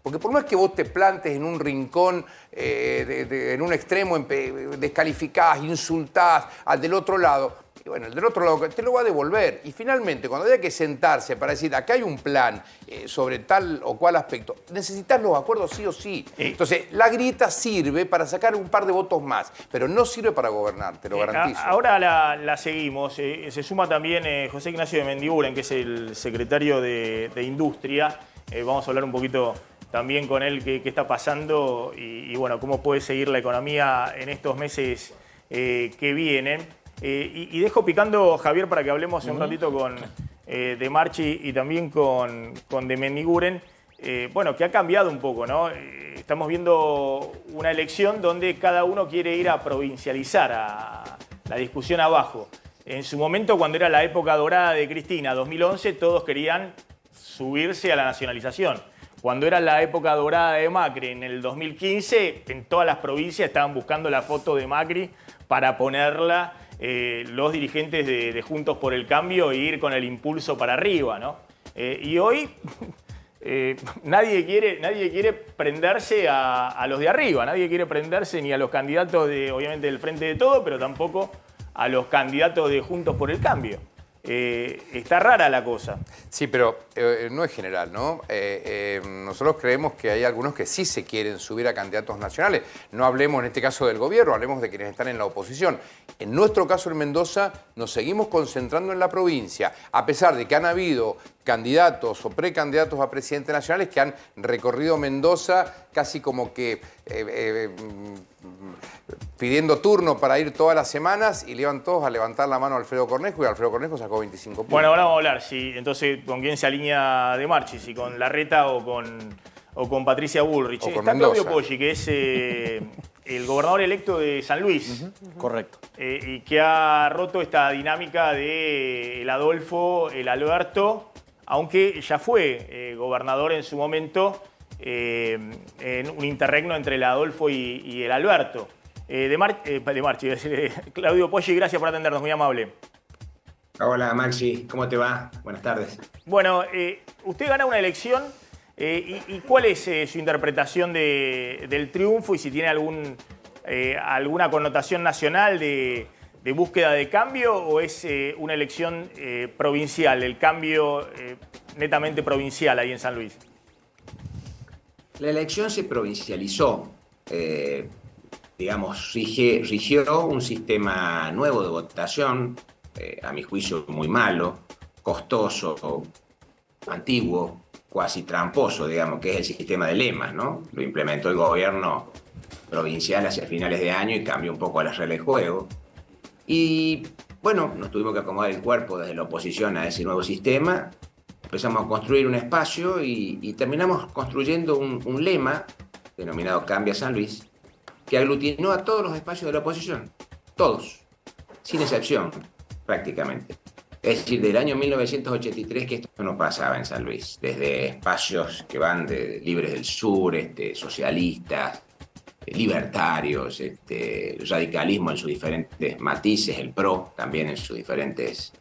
Porque por más que vos te plantes en un rincón, en un extremo, descalificás, insultás al del otro lado, y bueno, el del otro lado te lo va a devolver. Y finalmente, cuando haya que sentarse para decir, acá hay un plan sobre tal o cual aspecto, necesitas los acuerdos sí o sí. Entonces, la grieta sirve para sacar un par de votos más, pero no sirve para gobernar, te lo garantizo. Ahora la seguimos. Se suma también José Ignacio de Mendiguren, que es el secretario de Industria. Vamos a hablar un poquito también con él qué está pasando y bueno, cómo puede seguir la economía en estos meses que vienen. Y dejo picando, Javier, para que hablemos un ratito con De Marchi y también con De Mendiguren. Bueno, que ha cambiado un poco, ¿no? Estamos viendo una elección donde cada uno quiere ir a provincializar a la discusión abajo. En su momento, cuando era la época dorada de Cristina, 2011, todos querían subirse a la nacionalización. Cuando era la época dorada de Macri, en el 2015, en todas las provincias estaban buscando la foto de Macri para ponerla los dirigentes de Juntos por el Cambio e ir con el impulso para arriba, ¿no? Y hoy nadie quiere prenderse a los de arriba, nadie quiere prenderse ni a los candidatos obviamente del Frente de Todos, pero tampoco a los candidatos de Juntos por el Cambio. Está rara la cosa. Sí, pero no es general, ¿no? Nosotros creemos que hay algunos que sí se quieren subir a candidatos nacionales. No hablemos en este caso del gobierno, hablemos de quienes están en la oposición. En nuestro caso en Mendoza nos seguimos concentrando en la provincia, a pesar de que han habido candidatos o precandidatos a presidente nacionales que han recorrido Mendoza casi como que pidiendo turno para ir todas las semanas y le iban todos a levantar la mano a Alfredo Cornejo y Alfredo Cornejo sacó 25 puntos. Bueno, ahora vamos a hablar, entonces, con quién se alinea de Marchi, si con Larreta o con Patricia Bullrich. O con Está Mendoza. Claudio Poggi, que es el gobernador electo de San Luis. Correcto. Y que ha roto esta dinámica de el Adolfo, el Alberto, aunque ya fue gobernador en su momento en un interregno entre el Adolfo y el Alberto. De Marchi, Claudio Poggi, gracias por atendernos, muy amable. Hola Maxi, ¿cómo te va? Buenas tardes. Bueno, usted gana una elección y ¿cuál es su interpretación del triunfo y si tiene alguna connotación nacional de búsqueda de cambio o es una elección provincial, el cambio netamente provincial ahí en San Luis? La elección se provincializó, digamos, rigió un sistema nuevo de votación, a mi juicio muy malo, costoso, antiguo, cuasi tramposo, digamos, que es el sistema de lemas, ¿no? Lo implementó el gobierno provincial hacia finales de año y cambió un poco las reglas de juego. Y bueno, nos tuvimos que acomodar el cuerpo desde la oposición a ese nuevo sistema. Empezamos a construir un espacio y terminamos construyendo un lema denominado Cambia San Luis, que aglutinó a todos los espacios de la oposición, todos, sin excepción, prácticamente. Es decir, del año 1983 que esto no pasaba en San Luis, desde espacios que van de Libres del Sur, socialistas, libertarios, el radicalismo en sus diferentes matices, el PRO también en sus diferentes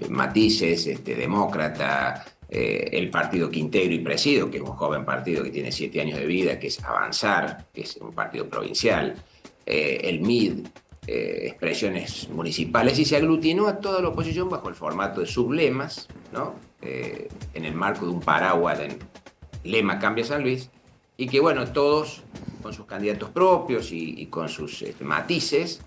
matices, demócrata, el partido Quintero y Presido, que es un joven partido que tiene 7 años de vida, que es Avanzar, que es un partido provincial, el MID, expresiones municipales, y se aglutinó a toda la oposición bajo el formato de sublemas, ¿no? En el marco de un paraguas del lema Cambia San Luis, y que bueno, todos con sus candidatos propios y con sus matices,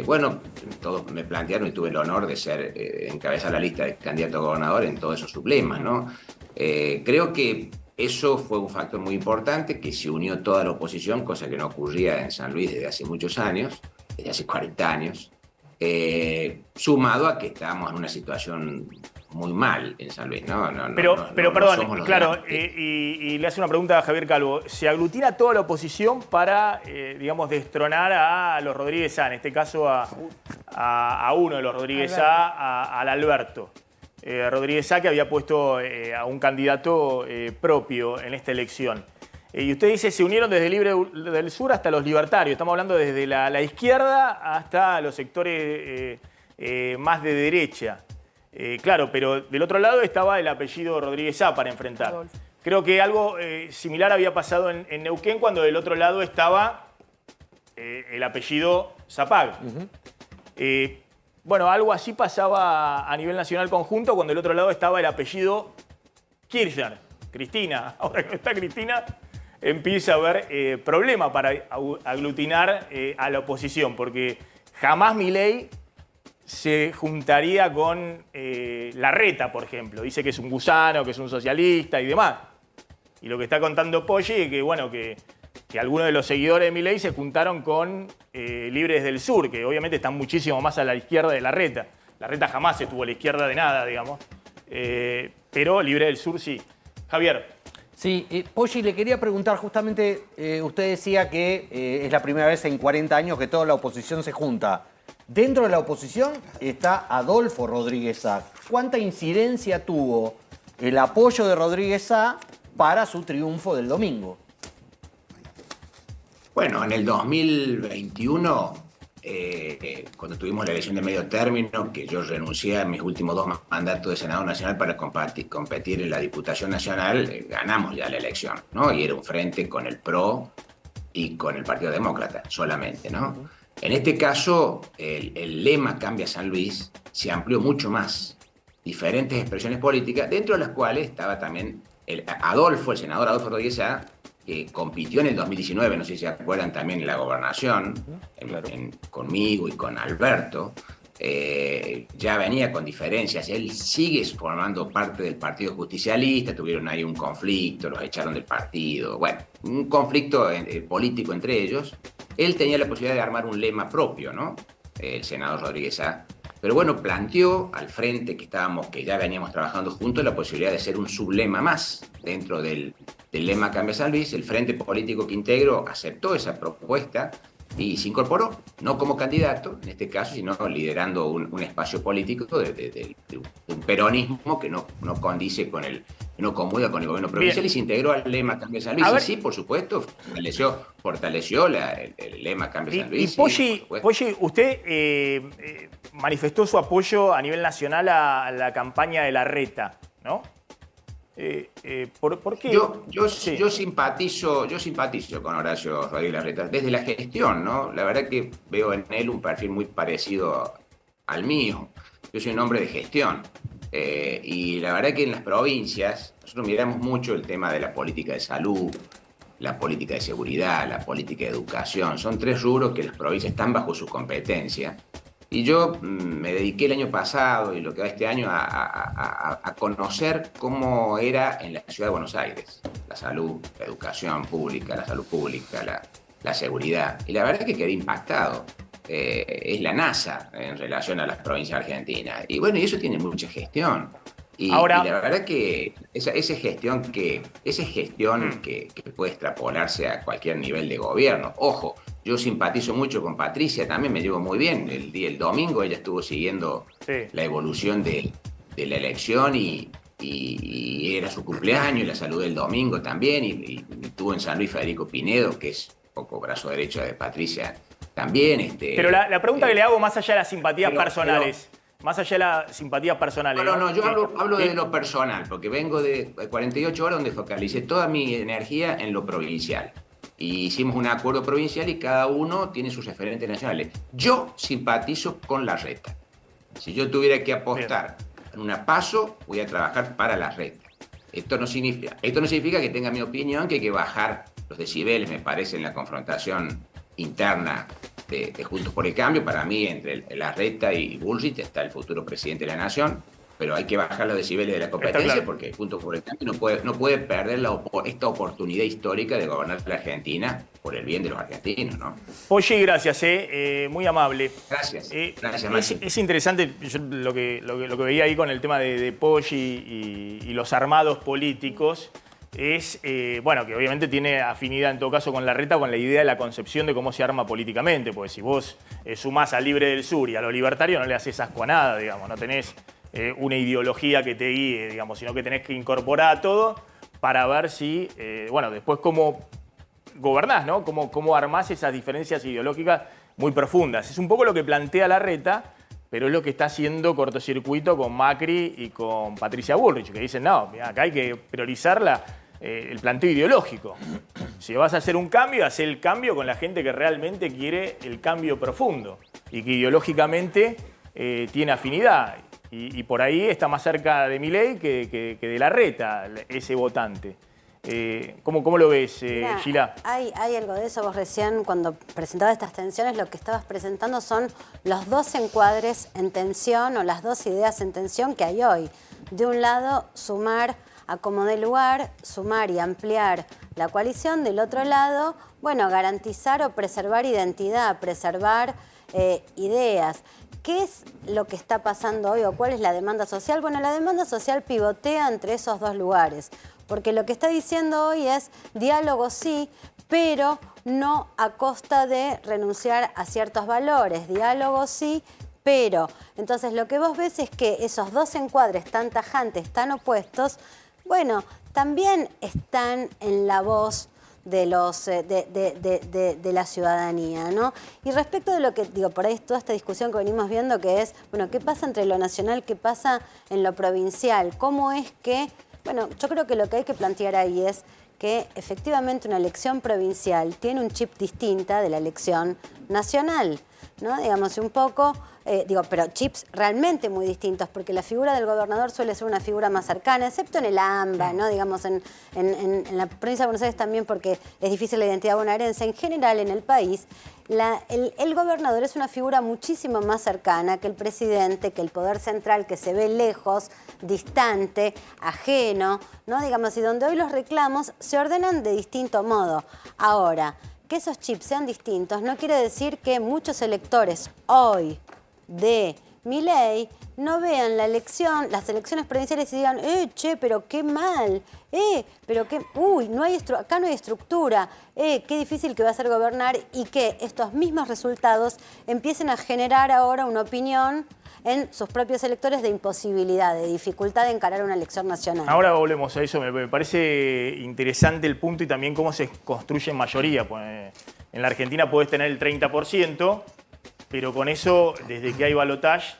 bueno, todos me plantearon y tuve el honor de ser encabezar la lista de candidato a gobernador en todos esos sublemas, ¿no? Creo que eso fue un factor muy importante, que se unió toda la oposición, cosa que no ocurría en San Luis desde hace muchos años, desde hace 40 años, sumado a que estábamos en una situación muy mal en San Luis, ¿no? Pero perdón, somos los claro, demás. y le hace una pregunta a Javier Calvo. ¿Se aglutina toda la oposición para, digamos, destronar a los Rodríguez Sá, en este caso a uno de los Rodríguez Sá, al Alberto? Rodríguez Sá, que había puesto a un candidato propio en esta elección. Y usted dice, se unieron desde Libre del Sur hasta los libertarios. Estamos hablando desde la izquierda hasta los sectores más de derecha. Claro, pero del otro lado estaba el apellido Rodríguez Sá para enfrentar. Creo que algo similar había pasado en Neuquén cuando del otro lado estaba el apellido Zapag. Bueno, algo así pasaba a nivel nacional conjunto cuando del otro lado estaba el apellido Kirchner, Cristina. Ahora que no está Cristina, empieza a haber problema para aglutinar a la oposición, porque jamás Milei se juntaría con Larreta, por ejemplo. Dice que es un gusano, que es un socialista y demás. Y lo que está contando Poggi es que, bueno, que algunos de los seguidores de Milei se juntaron con Libres del Sur, que obviamente están muchísimo más a la izquierda de Larreta. Larreta jamás estuvo a la izquierda de nada, digamos. Pero Libre del Sur sí. Javier. Sí, Poggi, le quería preguntar justamente, usted decía que es la primera vez en 40 años que toda la oposición se junta. Dentro de la oposición está Adolfo Rodríguez Sá. ¿Cuánta incidencia tuvo el apoyo de Rodríguez Sá para su triunfo del domingo? Bueno, en el 2021 cuando tuvimos la elección de medio término, que yo renuncié a mis últimos 2 mandatos de senador nacional para competir en la Diputación Nacional, ganamos ya la elección, ¿no? Y era un frente con el PRO y con el Partido Demócrata solamente, ¿no? En este caso, el lema Cambia San Luis se amplió mucho más. Diferentes expresiones políticas, dentro de las cuales estaba también el senador Adolfo Rodríguez Sá, que compitió en el 2019, no sé si se acuerdan, también en la gobernación, conmigo y con Alberto. Ya venía con diferencias. Él sigue formando parte del Partido Justicialista, tuvieron ahí un conflicto, los echaron del partido. Bueno, un conflicto político entre ellos. Él tenía la posibilidad de armar un lema propio, ¿no? El senador Rodríguez Sá. Pero bueno, planteó al frente que ya veníamos trabajando juntos, la posibilidad de ser un sublema más dentro del lema Cambia San Luis. El frente político que integro aceptó esa propuesta y se incorporó, no como candidato en este caso, sino liderando un espacio político de un peronismo que no condice con no comulga con el gobierno provincial. Bien. Y se integró al lema Cambia San Luis. Y sí, por supuesto, fortaleció el lema Cambia San Luis. Y Poggi, usted manifestó su apoyo a nivel nacional a la campaña de Larreta, ¿no? ¿Por qué? Yo simpatizo con Horacio Rodríguez Larreta desde la gestión, ¿no? La verdad que veo en él un perfil muy parecido al mío. Yo soy un hombre de gestión. Y la verdad que en las provincias nosotros miramos mucho el tema de la política de salud, la política de seguridad, la política de educación. Son 3 rubros que las provincias están bajo su competencia. Y yo me dediqué el año pasado y lo que va este año a conocer cómo era en la ciudad de Buenos Aires la salud, la educación pública, la salud pública, la seguridad. Y la verdad es que quedé impactado. Es la NASA en relación a las provincias argentinas. Y bueno, y eso tiene mucha gestión. Y la verdad que esa gestión que puede extrapolarse a cualquier nivel de gobierno. Ojo, yo simpatizo mucho con Patricia, también me llevo muy bien. El domingo ella estuvo siguiendo la evolución de la elección y era su cumpleaños, y la saludé el domingo también. Y estuvo en San Luis Federico Pinedo, que es un poco brazo derecho de Patricia también. Pero la pregunta que le hago, más allá de las simpatías personales... Más allá de las simpatías personales. No, yo hablo de lo personal, porque vengo de 48 horas donde focalicé toda mi energía en lo provincial. Y hicimos un acuerdo provincial y cada uno tiene sus referentes nacionales. Yo simpatizo con Larreta. Si yo tuviera que apostar en una PASO, voy a trabajar para Larreta. Esto no significa que tenga mi opinión, que hay que bajar los decibeles, me parece, en la confrontación interna de Juntos por el Cambio. Para mí, entre Larreta y Bullrich está el futuro presidente de la Nación, pero hay que bajar los decibeles de la competencia porque Juntos por el Cambio no puede perder esta oportunidad histórica de gobernar la Argentina por el bien de los argentinos, ¿no? Poggi, gracias, muy amable. Gracias. Gracias, es interesante yo lo que veía ahí con el tema de Poggi y los armados políticos. Es, bueno, que obviamente tiene afinidad en todo caso con Larreta, con la idea de la concepción de cómo se arma políticamente, porque si vos sumás al Libre del Sur y a los libertarios no le haces asco a nada, digamos, no tenés una ideología que te guíe, digamos, sino que tenés que incorporar a todo para ver si, bueno, después cómo gobernás, ¿no? Cómo armás esas diferencias ideológicas muy profundas. Es un poco lo que plantea Larreta, pero es lo que está haciendo cortocircuito con Macri y con Patricia Bullrich, que dicen, no, mirá, acá hay que priorizar el planteo ideológico. Si vas a hacer un cambio, haz el cambio con la gente que realmente quiere el cambio profundo y que ideológicamente tiene afinidad. Y por ahí está más cerca de Milei que de Larreta, ese votante. ¿Cómo lo ves, Gila? Hay algo de eso. Vos recién, cuando presentabas estas tensiones, lo que estabas presentando son los 2 encuadres en tensión o las 2 ideas en tensión que hay hoy. De un lado, sumar a como dé lugar, sumar y ampliar la coalición. Del otro lado, bueno, garantizar o preservar identidad, preservar ideas. ¿Qué es lo que está pasando hoy o cuál es la demanda social? Bueno, la demanda social pivotea entre esos 2 lugares. Porque lo que está diciendo hoy es diálogo sí, pero no a costa de renunciar a ciertos valores. Diálogo sí, pero. Entonces lo que vos ves es que esos 2 encuadres tan tajantes, tan opuestos, bueno, también están en la voz de la ciudadanía, ¿no? Y respecto de lo que, digo, por ahí toda esta discusión que venimos viendo, que es, bueno, ¿qué pasa entre lo nacional, qué pasa en lo provincial? ¿Cómo es que, bueno, yo creo que lo que hay que plantear ahí es que efectivamente una elección provincial tiene un chip distinta de la elección nacional, ¿no? Digamos, un poco, pero chips realmente muy distintos, porque la figura del gobernador suele ser una figura más cercana, excepto en el AMBA, ¿no? Digamos, en la provincia de Buenos Aires también, porque es difícil la identidad bonaerense. En general, en el país, el gobernador es una figura muchísimo más cercana que el presidente, que el poder central, que se ve lejos, distante, ajeno, ¿no? Digamos, y donde hoy los reclamos se ordenan de distinto modo. Ahora, que esos chips sean distintos no quiere decir que muchos electores hoy de Milei no vean las elecciones provinciales y digan, che, pero qué mal, pero qué, acá no hay estructura, qué difícil que va a ser gobernar, y que estos mismos resultados empiecen a generar ahora una opinión en sus propios electores de imposibilidad, de dificultad de encarar una elección nacional. Ahora volvemos a eso, me parece interesante el punto y también cómo se construye en mayoría. Pues, en la Argentina podés tener el 30%, pero con eso, desde que hay balotaje,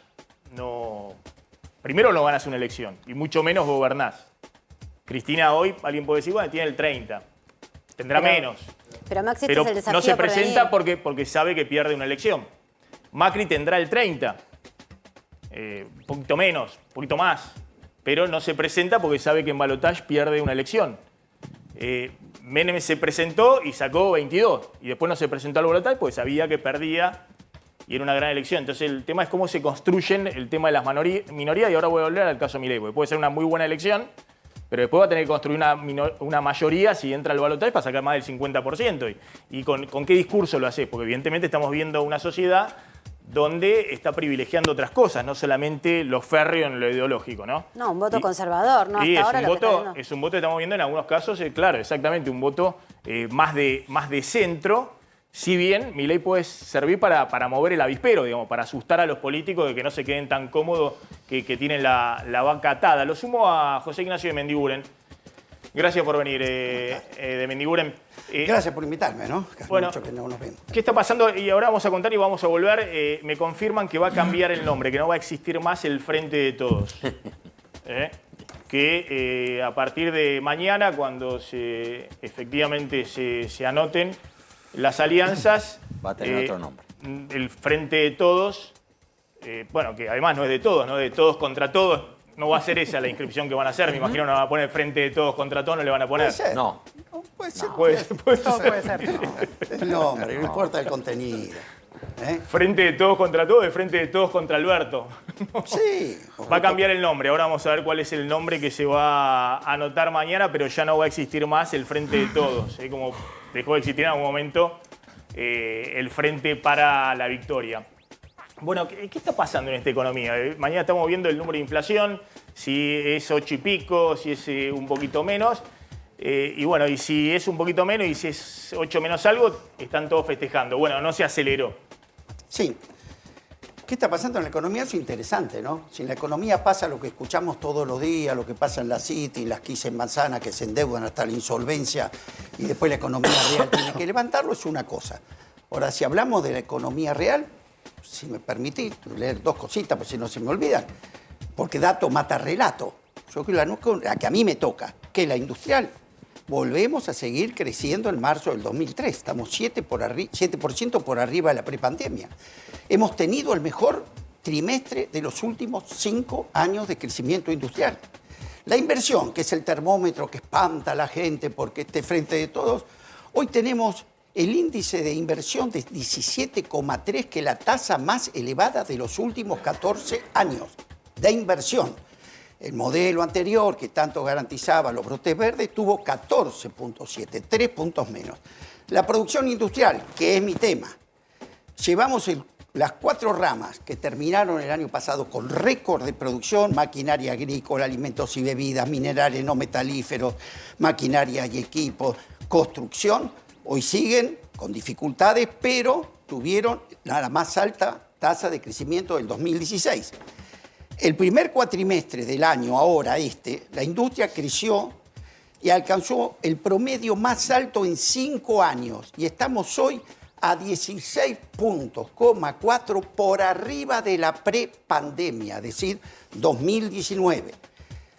primero no ganas una elección y mucho menos gobernás. Cristina hoy, alguien puede decir, bueno, tiene el 30%, tendrá menos. Pero Maxi, este es el desafío no se por presenta venir. porque sabe que pierde una elección. Macri tendrá el 30%. Un poquito menos, un poquito más, pero no se presenta porque sabe que en balotaje pierde una elección. Menem se presentó y sacó 22, y después no se presentó al balotaje porque sabía que perdía y era una gran elección. Entonces el tema es cómo se construyen el tema de las minorías, y ahora voy a volver al caso Milei, porque puede ser una muy buena elección, pero después va a tener que construir una mayoría si entra al balotaje para sacar más del 50%. ¿Y con qué discurso lo haces? Porque evidentemente estamos viendo una sociedad donde está privilegiando otras cosas, no solamente lo férreo en lo ideológico, ¿no? No, un voto conservador, ¿no? Y Hasta ahora es un voto, estamos viendo en algunos casos, claro, exactamente, un voto más de centro, si bien Milei puede servir para mover el avispero, digamos, para asustar a los políticos de que no se queden tan cómodos que tienen la vaca atada. Lo sumo a José Ignacio de Mendiguren. Gracias por venir, de Mendiguren. Gracias por invitarme, ¿no? Que hace bueno, mucho que no nos vemos. ¿Qué está pasando? Y ahora vamos a contar y vamos a volver. Me confirman que va a cambiar el nombre, que no va a existir más el Frente de Todos. Que a partir de mañana, cuando efectivamente se anoten las alianzas, va a tener otro nombre. El Frente de Todos, bueno, que además no es de todos, ¿no? De todos contra todos. No va a ser esa la inscripción que van a hacer. Me imagino que no van a poner Frente de Todos contra todos, no le van a poner. Puede ser. No. Puede ser. Todo puede ser. El nombre, no importa el contenido. Frente de Todos contra todos, de Frente de Todos contra Alberto. Sí. Va a cambiar el nombre. Ahora vamos a ver cuál es el nombre que se va a anotar mañana, pero ya no va a existir más el Frente de Todos. Como dejó de existir en algún momento el Frente para la Victoria. Bueno, ¿qué está pasando en esta economía? Mañana estamos viendo el número de inflación, si es 8 y pico, si es un poquito menos. Y bueno, y si es un poquito menos y si es 8 menos algo, están todos festejando. Bueno, no se aceleró. Sí. ¿Qué está pasando en la economía? Es interesante, ¿no? Si en la economía pasa lo que escuchamos todos los días, lo que pasa en la City, las 15 manzanas que se endeudan hasta la insolvencia y después la economía real tiene que levantarlo, es una cosa. Ahora, si hablamos de la economía real, si me permitís leer dos cositas, pues si no se me olvidan, porque dato mata relato. Yo creo la que a mí me toca, que la industrial, volvemos a seguir creciendo en marzo del 2003. Estamos 7% por arriba de la prepandemia. Hemos tenido el mejor trimestre de los últimos 5 años de crecimiento industrial. La inversión, que es el termómetro que espanta a la gente porque esté Frente de Todos, hoy tenemos el índice de inversión de 17,3, que es la tasa más elevada de los últimos 14 años de inversión. El modelo anterior, que tanto garantizaba los brotes verdes, tuvo 14,7, 3 puntos menos. La producción industrial, que es mi tema, llevamos las 4 ramas que terminaron el año pasado con récord de producción: maquinaria agrícola, alimentos y bebidas, minerales no metalíferos, maquinaria y equipos, construcción. Hoy siguen con dificultades, pero tuvieron la más alta tasa de crecimiento del 2016. El primer cuatrimestre del año, ahora la industria creció y alcanzó el promedio más alto en 5 años. Y estamos hoy a 16,4 puntos por arriba de la prepandemia, es decir, 2019.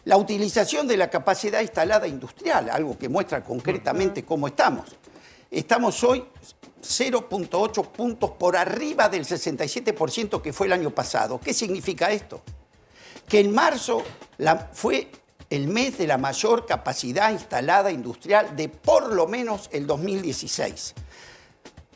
La utilización de la capacidad instalada industrial, algo que muestra concretamente cómo estamos. Estamos hoy 0,8 puntos por arriba del 67% que fue el año pasado. ¿Qué significa esto? Que en marzo fue el mes de la mayor capacidad instalada industrial de por lo menos el 2016.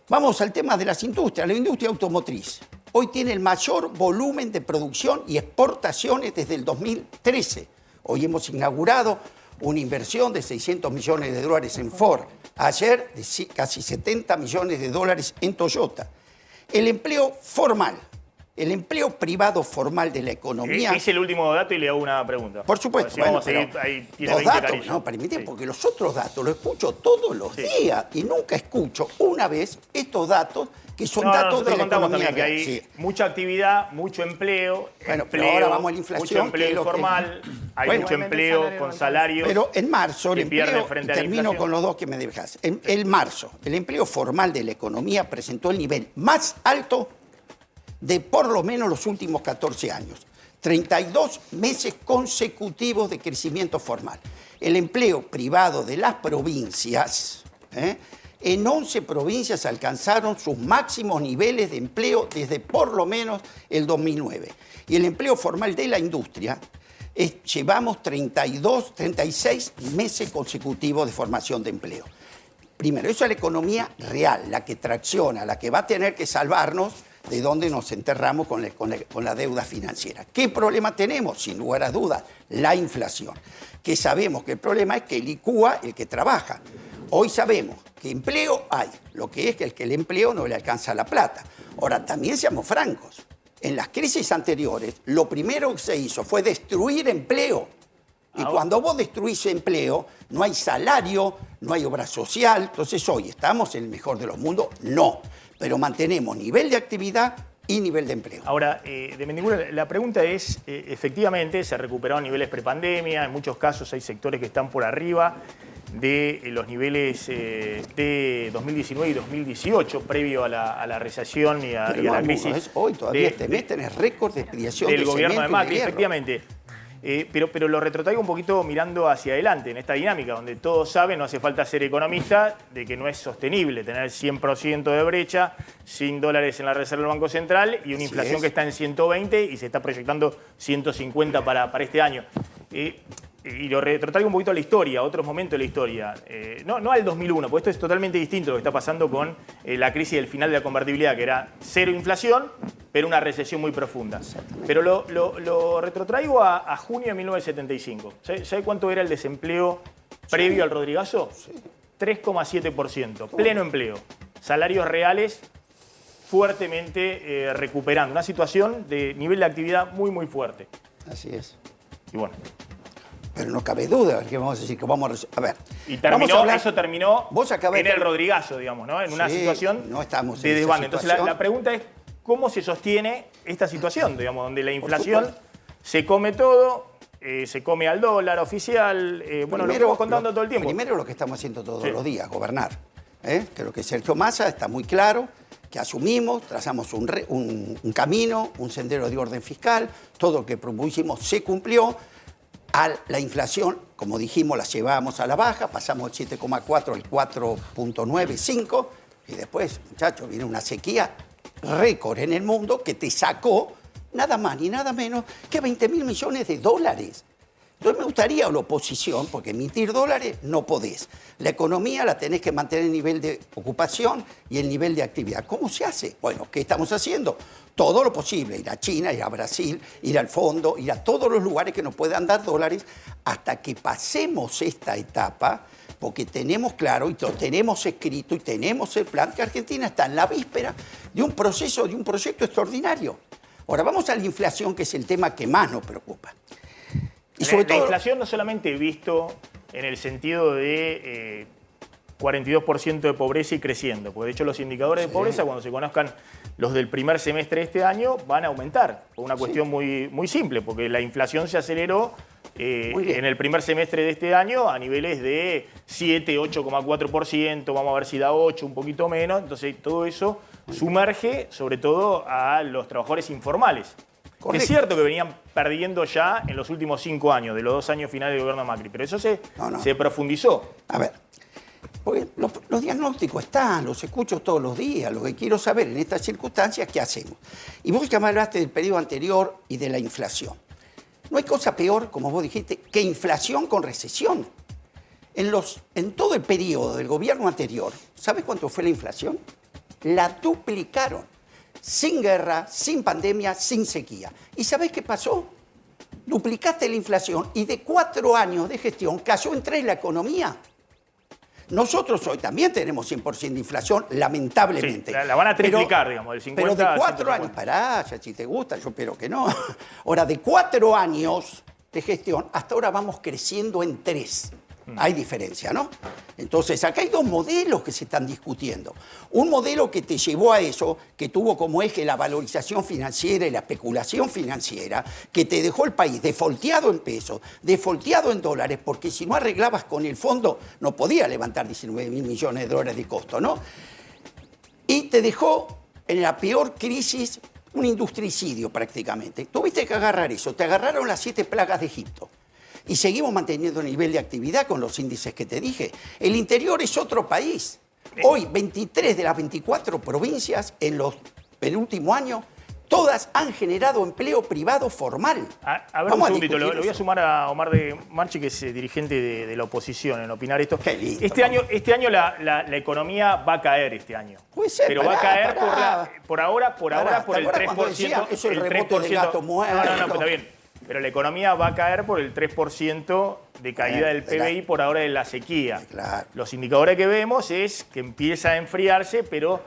Vamos al tema de las industrias. La industria automotriz hoy tiene el mayor volumen de producción y exportaciones desde el 2013. Hoy hemos inaugurado una inversión de 600 millones de dólares en Ford. Ayer, de casi 70 millones de dólares en Toyota. El empleo formal, el empleo privado formal de la economía... Es el último dato y le hago una pregunta. Por supuesto. Si vamos a seguir, ahí tiene los 20 datos, carillas. no, permíteme, porque los otros datos los escucho todos los días y nunca escucho una vez estos datos que son datos de la contamos economía también que hay mucha actividad, mucho empleo, Bueno, pero ahora vamos a la inflación, mucho empleo que es lo que- informal, hay Bueno, mucho empleo con salarios. Pero en marzo el que pierde empleo, frente y a la termino inflación. con los dos que me dejas. En el marzo, el empleo formal de la economía presentó el nivel más alto de por lo menos los últimos 14 años. 32 meses consecutivos de crecimiento formal. El empleo privado de las provincias, en 11 provincias alcanzaron sus máximos niveles de empleo desde por lo menos el 2009. Y el empleo formal de la industria, llevamos 36 meses consecutivos de formación de empleo. Primero, eso es la economía real, la que tracciona, la que va a tener que salvarnos de donde nos enterramos con la deuda financiera. ¿Qué problema tenemos? Sin lugar a dudas, la inflación. Que sabemos que el problema es que licúa el que trabaja. Hoy sabemos que empleo hay, lo que es que el empleo no le alcanza la plata. Ahora, también seamos francos. En las crisis anteriores, lo primero que se hizo fue destruir empleo. Y cuando vos destruís empleo, no hay salario, no hay obra social. Entonces, hoy, ¿estamos en el mejor de los mundos? No. Pero mantenemos nivel de actividad y nivel de empleo. Ahora, de Mendicura, la pregunta es, efectivamente, se recuperaron niveles prepandemia, en muchos casos hay sectores que están por arriba de los niveles de 2019 y 2018, previo a la recesión y a la crisis. Hoy todavía este mes tenés récord de expedición del de gobierno de cemento y Macri, hierro. efectivamente. Pero lo retrotraigo un poquito mirando hacia adelante, en esta dinámica, donde todos saben, no hace falta ser economista, de que no es sostenible tener 100% de brecha, sin dólares en la Reserva del Banco Central y una inflación que está en 120 y se está proyectando 150 para este año. Y lo retrotraigo un poquito a la historia, a otros momentos de la historia. No al 2001, porque esto es totalmente distinto a lo que está pasando con la crisis del final de la convertibilidad, que era cero inflación, pero una recesión muy profunda. Pero lo retrotraigo a junio de 1975. ¿Sabe cuánto era el desempleo previo al Rodrigazo? 3,7%, pleno empleo. Salarios reales fuertemente recuperando. Una situación de nivel de actividad muy, muy fuerte. Así es. Y bueno. Pero no cabe duda que vamos a decir que vamos a ver. Y eso terminó en el Rodrigazo, digamos, ¿no? En una situación no estamos de en esa desbande. Entonces situación. la pregunta es, ¿cómo se sostiene esta situación, digamos, donde la inflación se come todo, se come al dólar oficial? Bueno, lo estamos contando todo el tiempo. Primero lo que estamos haciendo todos los días, gobernar. Creo que Sergio Massa está muy claro que asumimos, trazamos un camino, un sendero de orden fiscal, todo lo que propusimos se cumplió. A la inflación, como dijimos, la llevamos a la baja, pasamos del 7,4 al 4,95 y después, muchachos, viene una sequía récord en el mundo que te sacó nada más ni nada menos que 20.000 millones de dólares. Entonces me gustaría a la oposición, porque emitir dólares no podés. La economía la tenés que mantener el nivel de ocupación y el nivel de actividad. ¿Cómo se hace? Bueno, ¿qué estamos haciendo? Todo lo posible, ir a China, ir a Brasil, ir al fondo, ir a todos los lugares que nos puedan dar dólares hasta que pasemos esta etapa, porque tenemos claro y lo tenemos escrito y tenemos el plan que Argentina está en la víspera de un proceso, de un proyecto extraordinario. Ahora vamos a la inflación, que es el tema que más nos preocupa. Y sobre la todo, inflación no solamente visto en el sentido de 42% de pobreza y creciendo, porque de hecho los indicadores de pobreza, cuando se conozcan los del primer semestre de este año, van a aumentar, por una cuestión muy, muy simple, porque la inflación se aceleró en el primer semestre de este año a niveles de 7, 8,4%, vamos a ver si da 8, un poquito menos. Entonces todo eso sumerge sobre todo a los trabajadores informales. Correcto. Es cierto que venían perdiendo ya en los últimos 5 años, de los 2 años finales del gobierno Macri, pero eso se profundizó. A ver, porque los diagnósticos están, los escucho todos los días. Lo que quiero saber en estas circunstancias, ¿qué hacemos? Y vos ya me hablaste del periodo anterior y de la inflación. No hay cosa peor, como vos dijiste, que inflación con recesión. En todo el periodo del gobierno anterior, ¿sabes cuánto fue la inflación? La duplicaron. Sin guerra, sin pandemia, sin sequía. ¿Y sabés qué pasó? Duplicaste la inflación y de 4 años de gestión cayó en 3 la economía. Nosotros hoy también tenemos 100% de inflación, lamentablemente. Sí, la van a triplicar, digamos, del 50 pero de a 4 años, pará, ya si te gusta, yo espero que no. Ahora, de 4 años de gestión, hasta ahora vamos creciendo en 3. Hay diferencia, ¿no? Entonces, acá hay 2 modelos que se están discutiendo. Un modelo que te llevó a eso, que tuvo como eje la valorización financiera y la especulación financiera, que te dejó el país defolteado en pesos, defolteado en dólares, porque si no arreglabas con el fondo, no podía levantar 19.000 millones de dólares de costo, ¿no? Y te dejó en la peor crisis un industricidio prácticamente. Tuviste que agarrar eso, te agarraron las 7 plagas de Egipto. Y seguimos manteniendo el nivel de actividad con los índices que te dije. El interior es otro país. Hoy, 23 de las 24 provincias en el último año, todas han generado empleo privado formal. A ver, un segundito, lo voy a sumar a Omar de Marchi, que es dirigente de la oposición, en opinar esto. Qué lindo, este año la economía va a caer este año. Puede ser, pero va a caer por ahora por el 3%. Eso es el rebote del gato muerto. No, pero está bien. Pero la economía va a caer por el 3% de caída del PBI por ahora de la sequía. Claro. Los indicadores que vemos es que empieza a enfriarse, pero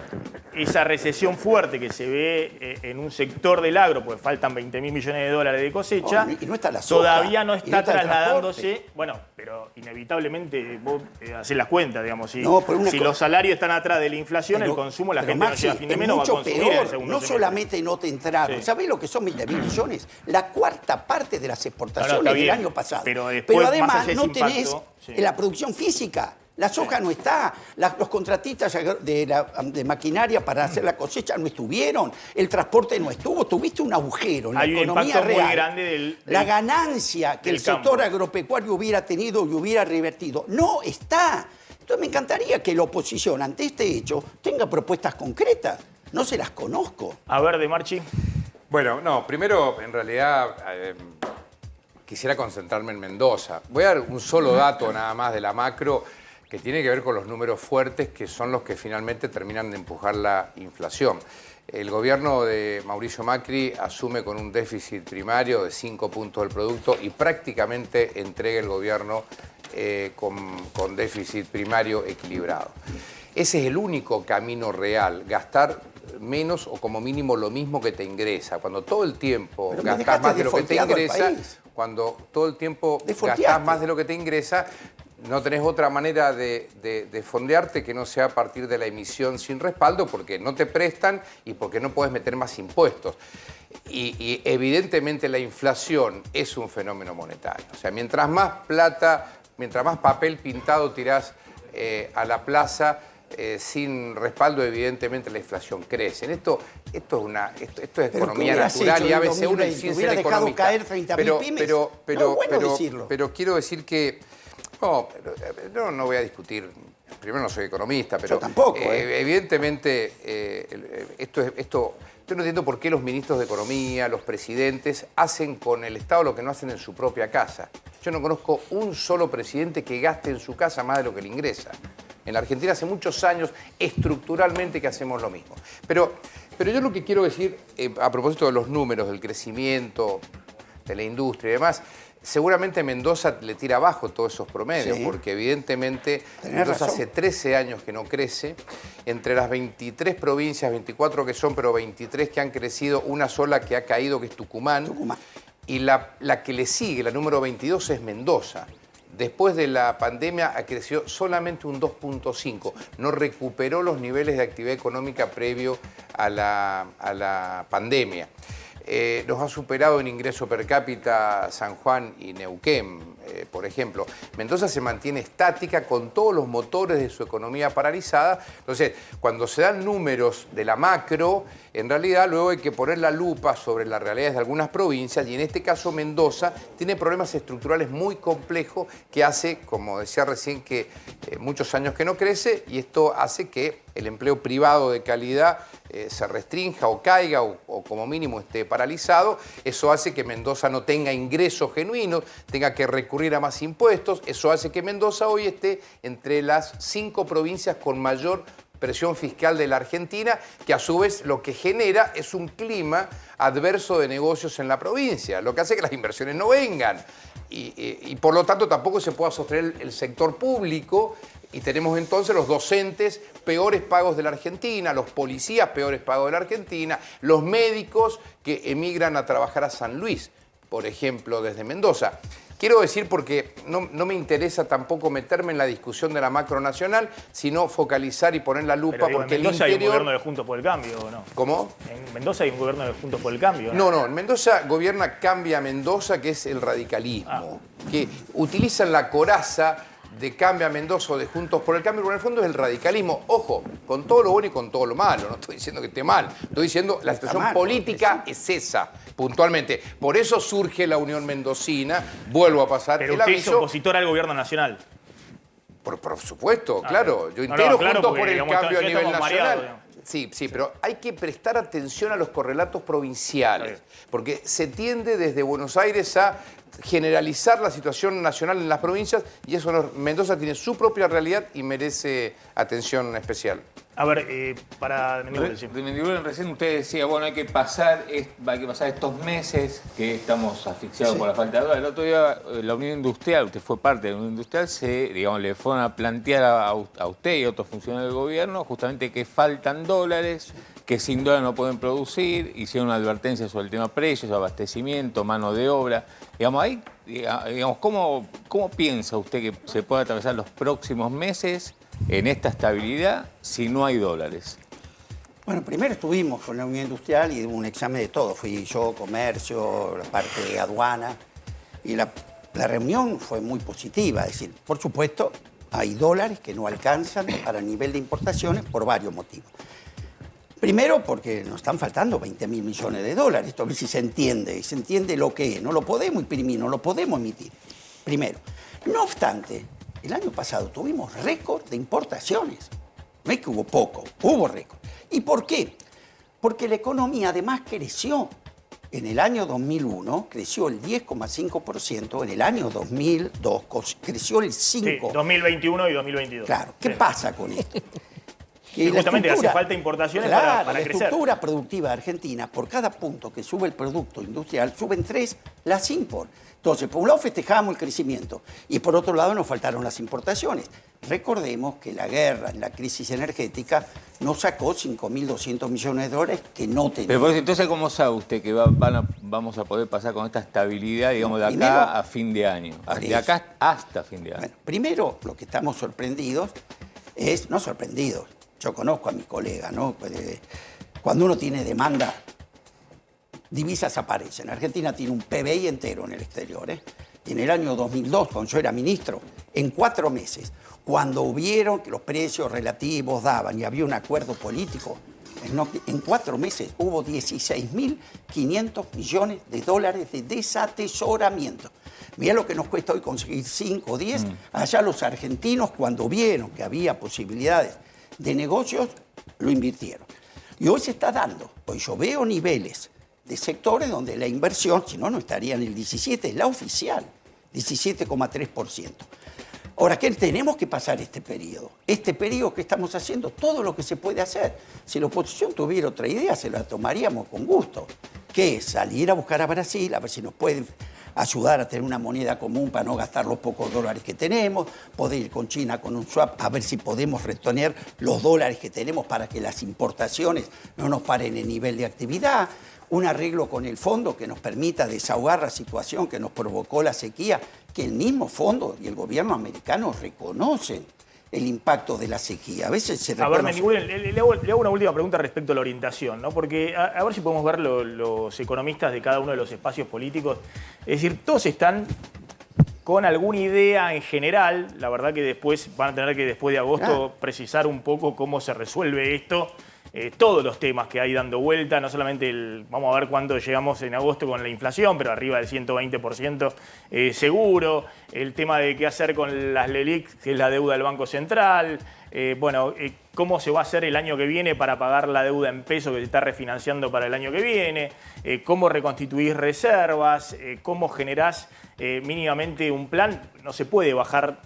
esa recesión fuerte que se ve en un sector del agro, pues faltan 20.000 millones de dólares de cosecha, y no está la soja, todavía no y está no está el trasladándose. transporte. Bueno, pero inevitablemente vos hacés las cuentas, digamos. Si si los salarios están atrás de la inflación, el consumo, la gente no llega a fin de mes, no va a consumir en el segundo no semestre. solamente no te entraron, Sí. ¿sabés lo que son 20.000 millones? La cuarta parte de las exportaciones está del bien, año pasado. pero después, más además allá de ese no tenés impacto, sí. la producción física. La soja no está, los contratistas de maquinaria para hacer la cosecha no estuvieron, el transporte no estuvo, tuviste un agujero en la Hay un economía impacto real. muy grande La ganancia que del el sector campo. agropecuario hubiera tenido y hubiera revertido no está. Entonces me encantaría que la oposición ante este hecho tenga propuestas concretas. No se las conozco. A ver, de Marchi. Bueno, no, primero, en realidad, quisiera concentrarme en Mendoza. Voy a dar un solo dato nada más de la macro que tiene que ver con los números fuertes que son los que finalmente terminan de empujar la inflación. El gobierno de Mauricio Macri asume con un déficit primario de 5 puntos del producto y prácticamente entrega el gobierno con déficit primario equilibrado. Ese es el único camino real, gastar menos o como mínimo lo mismo que te ingresa. Cuando todo el tiempo gastás más de lo que te ingresa, cuando todo el tiempo gastás más de lo que te ingresa, no tenés otra manera de fondearte que no sea a partir de la emisión sin respaldo, porque no te prestan y porque no puedes meter más impuestos. Y evidentemente la inflación es un fenómeno monetario. O sea, mientras más plata, mientras más papel pintado tirás a la plaza, sin respaldo, evidentemente la inflación crece. Esto es economía natural y a veces uno sin ser economista. Caer 30.000 pymes. Pero quiero decir que no voy a discutir. Primero no soy economista, pero yo tampoco. Evidentemente yo no entiendo por qué los ministros de Economía, los presidentes, hacen con el Estado lo que no hacen en su propia casa. Yo no conozco un solo presidente que gaste en su casa más de lo que le ingresa. En la Argentina hace muchos años, estructuralmente, que hacemos lo mismo. Pero yo lo que quiero decir, a propósito de los números, del crecimiento, de la industria y demás, seguramente Mendoza le tira abajo todos esos promedios, sí, porque evidentemente Mendoza hace 13 años que no crece. Entre las 23 provincias, 24 que son, pero 23 que han crecido, una sola que ha caído, que es Tucumán. Y la que le sigue, la número 22, es Mendoza. Después de la pandemia creció solamente un 2.5. No recuperó los niveles de actividad económica previo a la pandemia. nos ha superado en ingreso per cápita San Juan y Neuquén, por ejemplo. Mendoza se mantiene estática con todos los motores de su economía paralizada. Entonces, cuando se dan números de la macro, en realidad luego hay que poner la lupa sobre las realidades de algunas provincias, y en este caso Mendoza tiene problemas estructurales muy complejos que hace, como decía recién, que muchos años que no crece, y esto hace que el empleo privado de calidad se restrinja o caiga o como mínimo esté paralizado. Eso hace que Mendoza no tenga ingresos genuinos, tenga que recurrir a más impuestos. Eso hace que Mendoza hoy esté entre las 5 provincias con mayor presión fiscal de la Argentina, que a su vez lo que genera es un clima adverso de negocios en la provincia, lo que hace que las inversiones no vengan. Y por lo tanto tampoco se pueda sostener el sector público, y tenemos entonces los docentes peores pagos de la Argentina, los policías peores pagos de la Argentina, los médicos que emigran a trabajar a San Luis, por ejemplo, desde Mendoza. Quiero decir, porque no me interesa tampoco meterme en la discusión de la macro nacional, sino focalizar y poner la lupa, Pero, porque ¿en Mendoza el hay un interior... gobierno de Juntos por el Cambio o no? ¿Cómo? ¿En Mendoza hay un gobierno de Juntos por el Cambio? No, en Mendoza gobierna Cambia Mendoza, que es el radicalismo, que utilizan la coraza de Cambia Mendoza o de Juntos por el Cambio, pero en el fondo es el radicalismo. Ojo, con todo lo bueno y con todo lo malo. No estoy diciendo que esté mal, estoy diciendo la situación política es esa, puntualmente. Por eso surge la Unión Mendocina. Vuelvo a pasar Pero el usted es aviso. opositor al gobierno nacional. Por supuesto, claro. Yo No, integro claro, Juntos porque, por el digamos, Cambio a ya nivel estamos nacional. mareados, digamos. Sí, pero hay que prestar atención a los correlatos provinciales, porque se tiende desde Buenos Aires a generalizar la situación nacional en las provincias, y eso Mendoza tiene su propia realidad y merece atención especial. A ver, para Mendiguren, recién usted decía, bueno, hay que pasar estos meses que estamos asfixiados por la falta de dólares. El otro día la Unión Industrial, usted fue parte de la Unión Industrial, le fueron a plantear a usted y a otros funcionarios del gobierno justamente que faltan dólares, que sin dólares no pueden producir, hicieron una advertencia sobre el tema precios, abastecimiento, mano de obra. ¿Cómo piensa usted que se puede atravesar los próximos meses en esta estabilidad si no hay dólares? Bueno, primero estuvimos con la Unión Industrial y hubo un examen de todo. Fui yo, comercio, la parte de aduana. Y la reunión fue muy positiva. Es decir, por supuesto, hay dólares que no alcanzan para el nivel de importaciones por varios motivos. Primero, porque nos están faltando 20.000 millones de dólares. Esto a ver si se entiende lo que es. No lo podemos imprimir, no lo podemos emitir. Primero. No obstante, el año pasado tuvimos récord de importaciones. No es que hubo poco, hubo récord. ¿Y por qué? Porque la economía además creció. En el año 2001 creció el 10,5%, en el año 2002 creció el 5%. Sí, 2021 y 2022. Claro, ¿qué pasa con esto? Que justamente hace falta importaciones para crecer. La estructura productiva de Argentina, por cada punto que sube el producto industrial, suben 3 las import. Entonces, por un lado festejamos el crecimiento y por otro lado nos faltaron las importaciones. Recordemos que la guerra, la crisis energética, nos sacó 5.200 millones de dólares que no teníamos. Pero por eso, entonces, ¿cómo sabe usted que vamos a poder pasar con esta estabilidad, digamos, de acá Primero, a fin de año? De acá hasta fin de año. Bueno, primero, lo que estamos sorprendidos es, no sorprendidos, yo conozco a mi colega, ¿no? Cuando uno tiene demanda, divisas aparecen. Argentina tiene un PBI entero en el exterior. Y en el año 2002, cuando yo era ministro, en 4 meses, cuando vieron que los precios relativos daban y había un acuerdo político, en 4 meses hubo 16.500 millones de dólares de desatesoramiento. Mirá lo que nos cuesta hoy conseguir 5 o 10. Allá los argentinos, cuando vieron que había posibilidades de negocios, lo invirtieron. Y hoy se está dando. Hoy yo veo niveles de sectores donde la inversión, si no, no estaría en el 17, es la oficial, 17,3%. Ahora, ¿qué tenemos que pasar este periodo? Este periodo que estamos haciendo, todo lo que se puede hacer. Si la oposición tuviera otra idea, se la tomaríamos con gusto. Que es salir a buscar a Brasil, a ver si nos pueden ayudar a tener una moneda común para no gastar los pocos dólares que tenemos, poder ir con China con un swap, a ver si podemos retener los dólares que tenemos para que las importaciones no nos paren en nivel de actividad, un arreglo con el fondo que nos permita desahogar la situación que nos provocó la sequía, que el mismo fondo y el gobierno americano reconocen el impacto de la sequía. A veces se A ver, reconoce... le hago una última pregunta respecto a la orientación, ¿no? Porque a ver si podemos ver los economistas de cada uno de los espacios políticos. Es decir, todos están con alguna idea en general. La verdad que después van a tener que, después de agosto, precisar un poco cómo se resuelve esto. Todos los temas que hay dando vuelta, no solamente vamos a ver cuándo llegamos en agosto con la inflación, pero arriba del 120% seguro, el tema de qué hacer con las LELIC, que es la deuda del Banco Central, cómo se va a hacer el año que viene para pagar la deuda en pesos que se está refinanciando para el año que viene, cómo reconstituir reservas, cómo generás mínimamente un plan. No se puede bajar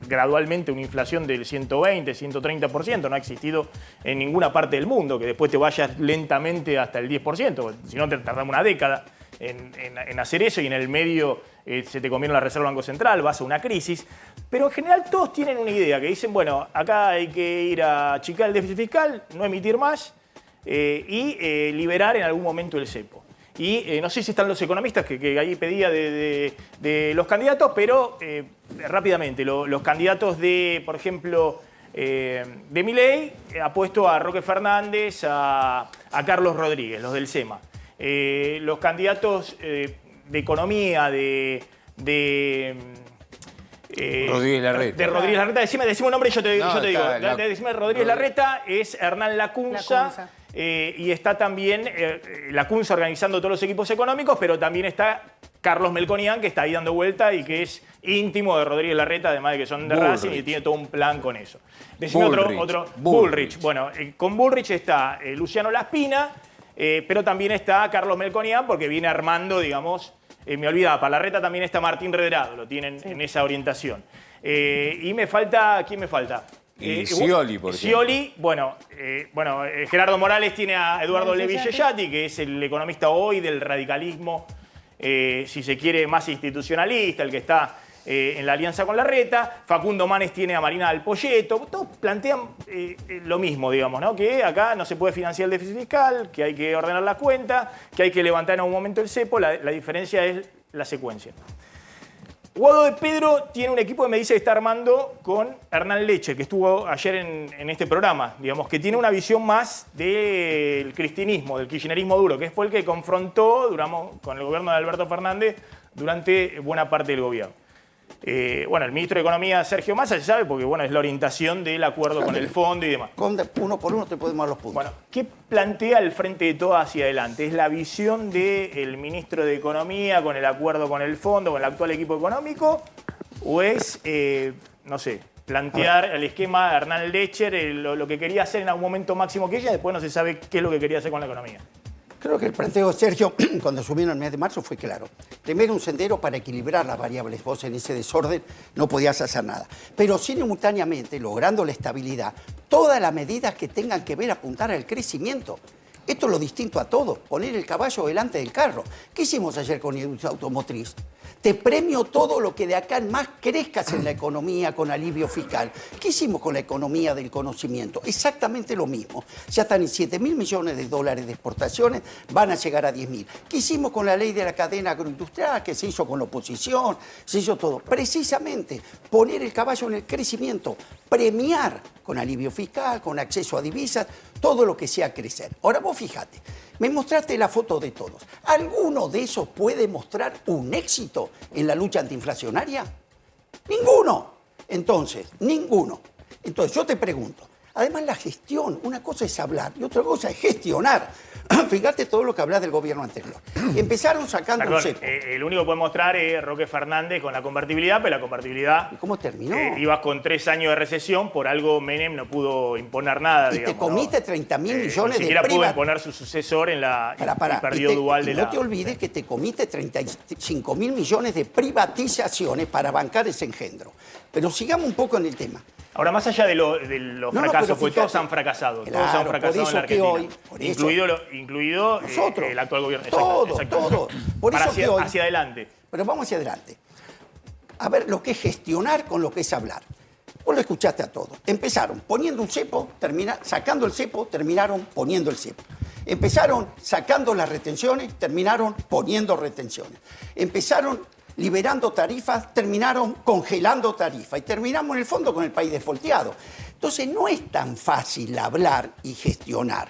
gradualmente una inflación del 120, 130%, no ha existido en ninguna parte del mundo, que después te vayas lentamente hasta el 10%, si no te tardamos una década en hacer eso y en el medio se te conviene la reserva del Banco Central, vas a una crisis. Pero en general todos tienen una idea, que dicen, bueno, acá hay que ir a achicar el déficit fiscal, no emitir más y liberar en algún momento el cepo. Y no sé si están los economistas que ahí pedía de los candidatos, pero rápidamente, los candidatos de, por ejemplo, de Milei, ha puesto a Roque Fernández, a Carlos Rodríguez, los del SEMA. Los candidatos de economía, de Rodríguez Larreta. De Rodríguez Larreta, decime un nombre y yo te digo. Decime Rodríguez Larreta, es Hernán Lacunza. Y está también Lacunza organizando todos los equipos económicos, pero también está Carlos Melconian, que está ahí dando vuelta y que es íntimo de Rodríguez Larreta, además de que son de Racing y tiene todo un plan con eso. Decime otro. Bullrich. Bueno, con Bullrich está Luciano Laspina, pero también está Carlos Melconian, porque viene armando, digamos, me olvidaba, para Larreta también está Martín Redrado, lo tienen en esa orientación. Y me falta, ¿quién me falta? Y Scioli, por ejemplo. Scioli, Gerardo Morales tiene a Eduardo Levi Cellati, que es el economista hoy del radicalismo, si se quiere, más institucionalista, el que está en la alianza con Larreta. Facundo Manes tiene a Marina del Poyeto. Todos plantean lo mismo, digamos, ¿no? Que acá no se puede financiar el déficit fiscal, que hay que ordenar las cuentas, que hay que levantar en algún momento el cepo. La diferencia es la secuencia. Guado de Pedro tiene un equipo que me dice que está armando con Hernán Leche, que estuvo ayer en este programa, digamos, que tiene una visión más del cristinismo, del kirchnerismo duro, que fue el que confrontó, con el gobierno de Alberto Fernández durante buena parte del gobierno. El ministro de Economía, Sergio Massa, se sabe porque es la orientación del acuerdo con el fondo y demás. Uno por uno te podemos dar los puntos. Bueno, ¿qué plantea el Frente de Todos hacia adelante? ¿Es la visión del ministro de Economía con el acuerdo con el fondo, con el actual equipo económico? ¿O es, plantear el esquema de Hernán Lecher, lo que quería hacer en algún momento máximo que ella, después no se sabe qué es lo que quería hacer con la economía? Creo que el planteo de Sergio, cuando asumieron el mes de marzo, fue claro. Primero, un sendero para equilibrar las variables. Vos en ese desorden no podías hacer nada. Pero simultáneamente, logrando la estabilidad, todas las medidas que tengan que ver apuntar al crecimiento. Esto es lo distinto a todo, poner el caballo delante del carro. ¿Qué hicimos ayer con la industria automotriz? Te premio todo lo que de acá en más crezcas en la economía con alivio fiscal. ¿Qué hicimos con la economía del conocimiento? Exactamente lo mismo. Ya están en 7.000 millones de dólares de exportaciones, van a llegar a 10.000. ¿Qué hicimos con la ley de la cadena agroindustrial? Que se hizo con la oposición, se hizo todo. Precisamente poner el caballo en el crecimiento, premiar con alivio fiscal, con acceso a divisas, todo lo que sea crecer. Ahora vos fíjate, me mostraste la foto de todos. ¿Alguno de esos puede mostrar un éxito en la lucha antiinflacionaria? ¡Ninguno! Entonces, ninguno. Entonces, yo te pregunto, además la gestión, una cosa es hablar y otra cosa es gestionar. Fíjate todo lo que hablas del gobierno anterior. Empezaron sacando un cepo. El único que puede mostrar es Roque Fernández con la convertibilidad, pero la convertibilidad... ¿Y cómo terminó? Ibas con 3 años de recesión, por algo Menem no pudo imponer nada, y digamos. te comiste 30.000 millones de Ni siquiera pudo imponer su sucesor en la... Y perdió Duval de la... No te olvides que te comiste 35.000 millones de privatizaciones para bancar ese engendro. Pero sigamos un poco en el tema. Ahora, más allá de los fracasos, pues todos han fracasado. Claro, todos han fracasado en la Argentina. Incluido nosotros, el actual gobierno. Todo. Por eso que hoy, hacia adelante. Pero vamos hacia adelante. A ver lo que es gestionar con lo que es hablar. Vos lo escuchaste a todos. Empezaron poniendo un cepo, sacando el cepo, terminaron poniendo el cepo. Empezaron sacando las retenciones, terminaron poniendo retenciones. Empezaron liberando tarifas, terminaron congelando tarifas y terminamos en el fondo con el país desfolteado. Entonces no es tan fácil hablar y gestionar.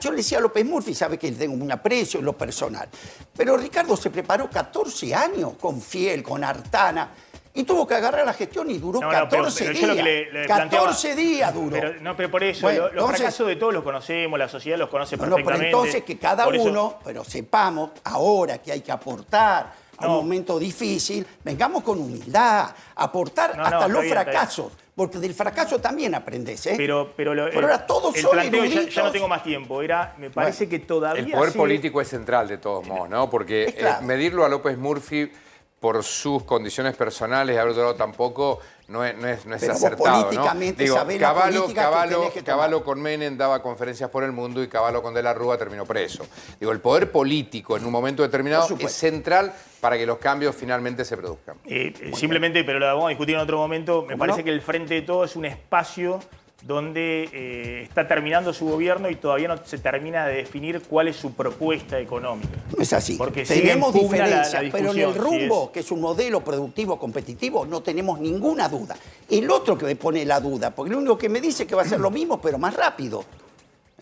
Yo le decía a López Murphy, sabe que tengo un aprecio en lo personal, pero Ricardo se preparó 14 años con Fiel, con Artana, y tuvo que agarrar la gestión y duró 14 días. Yo lo que le 14 días duró. Pero por eso, Bueno, los entonces, fracasos de todos los conocemos, la sociedad los conoce no, perfectamente. pero entonces que cada Por eso- uno, pero sepamos ahora que hay que aportar a un momento difícil, vengamos con humildad, aportar hasta está los bien, está fracasos, porque del fracaso también aprendes, ¿eh? Pero ahora todos el son planteo, ya eruditos. no tengo más tiempo, me parece que todavía El poder sigue- político es central de todos modos, ¿no? Porque Es claro. medirlo a López Murphy por sus condiciones personales, a otro lado tampoco, no es Pero vos acertado, políticamente ¿no? sabés la política que tenés que tomar. Cavallo con Menem daba conferencias por el mundo y Cavallo con De la Rúa terminó preso. Digo, el poder político en un momento determinado Por supuesto. es central para que los cambios finalmente se produzcan. Simplemente, pero lo vamos a discutir en otro momento, me parece no? que el Frente de Todos es un espacio donde está terminando su gobierno y todavía no se termina de definir cuál es su propuesta económica. No es así. Porque sigue tenemos en pugna la diferencias, pero en el discusión, si rumbo, que es un modelo productivo competitivo, no tenemos ninguna duda. El otro que me pone la duda, porque lo único que me dice es que va a ser lo mismo, pero más rápido.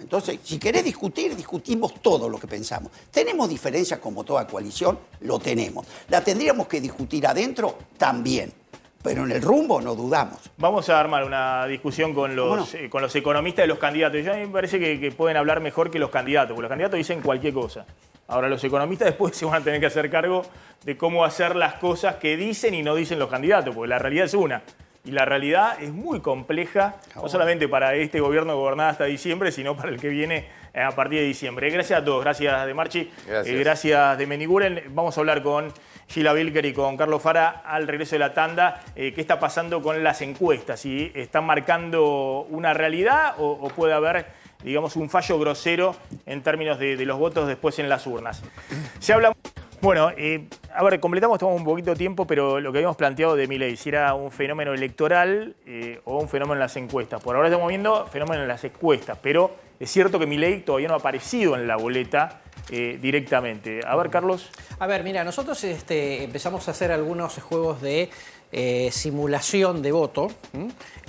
Entonces, si querés discutir, discutimos todo lo que pensamos. ¿Tenemos diferencias como toda coalición? Lo tenemos. ¿La tendríamos que discutir adentro? También. Pero en el rumbo no dudamos. Vamos a armar una discusión con los economistas de los candidatos. A mí me parece que pueden hablar mejor que los candidatos, porque los candidatos dicen cualquier cosa. Ahora, los economistas después se van a tener que hacer cargo de cómo hacer las cosas que dicen y no dicen los candidatos, porque la realidad es una. Y la realidad es muy compleja, no solamente para este gobierno gobernado hasta diciembre, sino para el que viene a partir de diciembre. Gracias a todos, gracias de Marchi, gracias de Meniguren. Vamos a hablar con Gila Bilker y con Carlos Fara al regreso de la tanda. ¿Qué está pasando con las encuestas? ¿Si están marcando una realidad o puede haber, digamos, un fallo grosero en términos de los votos después en las urnas? Se habla... Bueno, a ver, completamos, tomamos un poquito de tiempo, pero lo que habíamos planteado de Milei, si era un fenómeno electoral o un fenómeno en las encuestas. Por ahora estamos viendo fenómeno en las encuestas, pero es cierto que Milei todavía no ha aparecido en la boleta directamente. A ver, Carlos. A ver, mira, nosotros empezamos a hacer algunos juegos de simulación de voto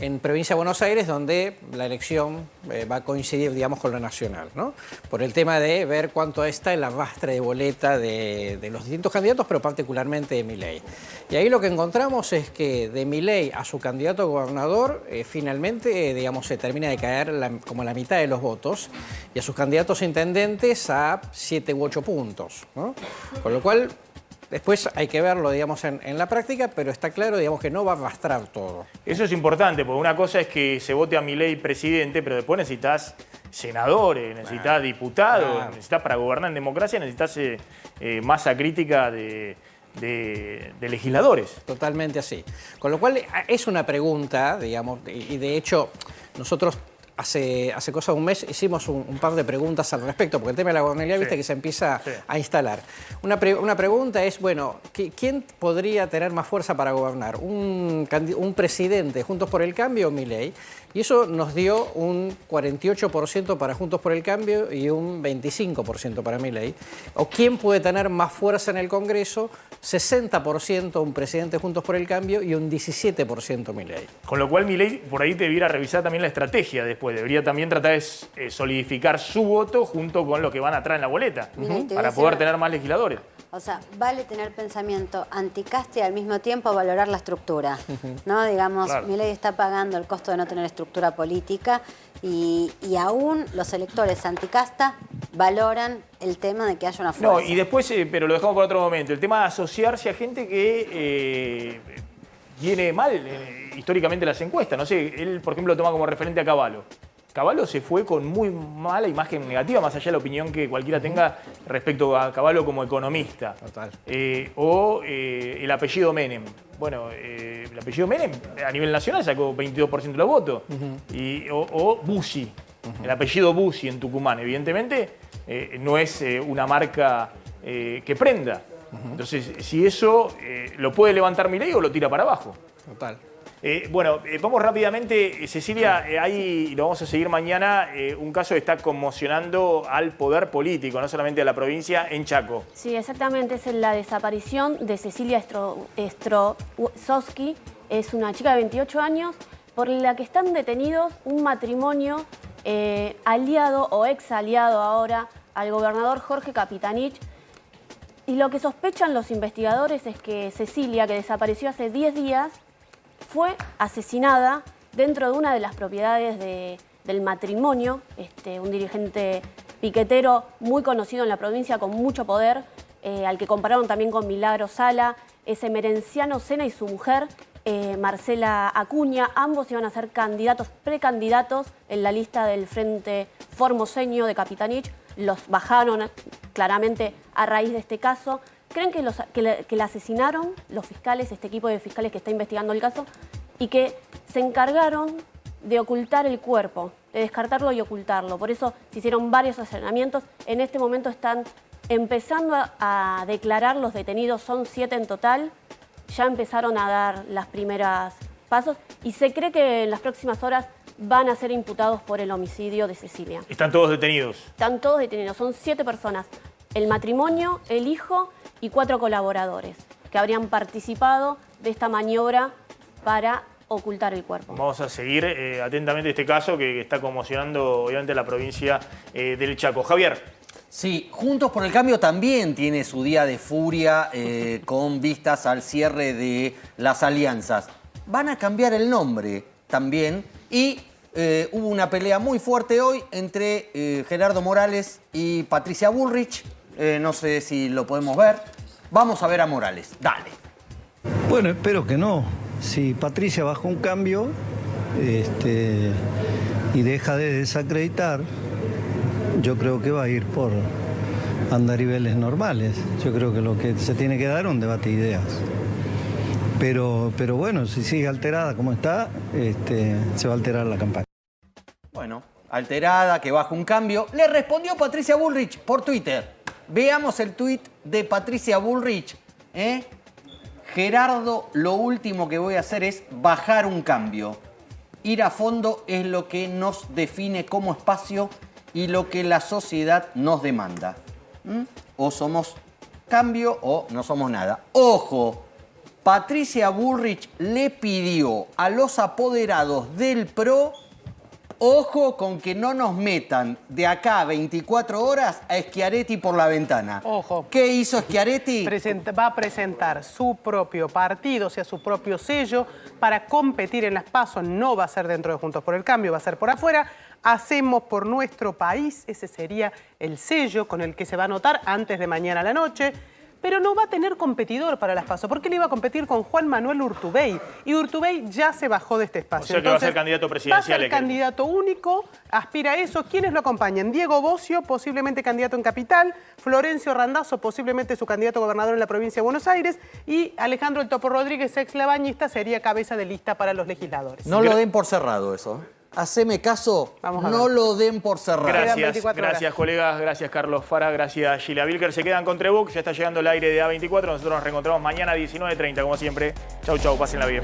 en Provincia de Buenos Aires, donde la elección va a coincidir, digamos, con la nacional, ¿no? Por el tema de ver cuánto está el arrastre de boleta de los distintos candidatos, pero particularmente de Milei. Y ahí lo que encontramos es que de Milei a su candidato a gobernador, finalmente, digamos, se termina de caer como la mitad de los votos, y a sus candidatos a intendentes a 7 u 8 puntos, ¿no? Con lo cual... Después hay que verlo, digamos, en la práctica, pero está claro, digamos, que no va a arrastrar todo. Eso es importante, porque una cosa es que se vote a Milei presidente, pero después necesitas senadores, necesitas diputados, necesitas para gobernar en democracia, necesitas masa crítica de legisladores. Totalmente así. Con lo cual es una pregunta, digamos, y de hecho nosotros... Hace cosa de un mes hicimos un par de preguntas al respecto, porque el tema de la gobernabilidad, viste que se empieza a instalar. Una pregunta es, bueno, ¿quién podría tener más fuerza para gobernar? ¿Un presidente Juntos por el Cambio o Milei? Y eso nos dio un 48% para Juntos por el Cambio y un 25% para Milei. ¿O quién puede tener más fuerza en el Congreso? 60% un presidente Juntos por el Cambio y un 17% Milei. Con lo cual Milei por ahí debiera revisar también la estrategia después. Debería también tratar de solidificar su voto junto con lo que van atrás en la boleta, para poder tener más legisladores. O sea, vale tener pensamiento anticasta y al mismo tiempo valorar la estructura, ¿no? Digamos, Milei está pagando el costo de no tener estructura política y aún los electores anticasta valoran el tema de que haya una fuerza. No, y después, pero lo dejamos para otro momento, el tema de asociarse a gente que viene mal históricamente las encuestas. No sé, él, por ejemplo, toma como referente a Cavallo. Cavallo se fue con muy mala imagen negativa, más allá de la opinión que cualquiera tenga respecto a Cavallo como economista. Total. El apellido Menem. Bueno, el apellido Menem a nivel nacional sacó 22% de los votos. O Bussi, el apellido Bussi en Tucumán. Evidentemente no es una marca que prenda. Entonces, si eso lo puede levantar Milei o lo tira para abajo. Total. Vamos rápidamente. Cecilia, hay, lo vamos a seguir mañana, un caso que está conmocionando al poder político, no solamente a la provincia, en Chaco. Sí, exactamente, es la desaparición de Cecilia Strossowski. Es una chica de 28 años por la que están detenidos un matrimonio aliado o ex aliado ahora al gobernador Jorge Capitanich. Y lo que sospechan los investigadores es que Cecilia, que desapareció hace 10 días, fue asesinada dentro de una de las propiedades del matrimonio, un dirigente piquetero muy conocido en la provincia con mucho poder, al que compararon también con Milagro Sala, ese Emerenciano Sena y su mujer, Marcela Acuña. Ambos iban a ser precandidatos en la lista del Frente Formoseño de Capitanich. Los bajaron claramente a raíz de este caso. ¿Creen que la asesinaron los fiscales, este equipo de fiscales que está investigando el caso, y que se encargaron de ocultar el cuerpo, de descartarlo y ocultarlo? Por eso se hicieron varios allanamientos. En este momento están empezando a declarar los detenidos, son 7 en total. Ya empezaron a dar las primeras pasos y se cree que en las próximas horas van a ser imputados por el homicidio de Cecilia. ¿Están todos detenidos? Están todos detenidos, son 7 personas. El matrimonio, el hijo y 4 colaboradores que habrían participado de esta maniobra para ocultar el cuerpo. Vamos a seguir atentamente este caso que está conmocionando obviamente la provincia del Chaco. Javier. Sí, Juntos por el Cambio también tiene su día de furia con vistas al cierre de las alianzas. Van a cambiar el nombre también y hubo una pelea muy fuerte hoy entre Gerardo Morales y Patricia Bullrich. No sé si lo podemos ver. Vamos a ver a Morales. Dale. Bueno, espero que no. Si Patricia bajó un cambio y deja de desacreditar, yo creo que va a ir por andariveles normales. Yo creo que lo que se tiene que dar es un debate de ideas. Pero bueno, si sigue alterada como está, se va a alterar la campaña. Bueno, alterada, que baja un cambio. Le respondió Patricia Bullrich por Twitter. Veamos el tuit de Patricia Bullrich. Gerardo, lo último que voy a hacer es bajar un cambio. Ir a fondo es lo que nos define como espacio y lo que la sociedad nos demanda. O somos cambio o no somos nada. ¡Ojo! Patricia Bullrich le pidió a los apoderados del PRO, ojo con que no nos metan de acá a 24 horas a Schiaretti por la ventana. Ojo. ¿Qué hizo Schiaretti? Va a presentar su propio partido, o sea, su propio sello, para competir en las PASO. No va a ser dentro de Juntos por el Cambio, va a ser por afuera. Hacemos por nuestro país, ese sería el sello con el que se va a anotar antes de mañana a la noche. Pero no va a tener competidor para las PASO, porque él iba a competir con Juan Manuel Urtubey. Y Urtubey ya se bajó de este espacio. O sea que va a ser candidato presidencial. Va a ser candidato único, aspira a eso. ¿Quiénes lo acompañan? Diego Bocio, posiblemente candidato en Capital. Florencio Randazzo, posiblemente su candidato a gobernador en la provincia de Buenos Aires. Y Alejandro El Topo Rodríguez, ex labañista, sería cabeza de lista para los legisladores. No lo den por cerrado eso. Haceme caso, no lo den por cerrado. Gracias colegas, gracias Carlos Fara, gracias Gila Vilker. Se quedan con Trebuch, ya está llegando el aire de A24. Nosotros nos reencontramos mañana a 19:30, como siempre. Chau, chau, pásenla bien.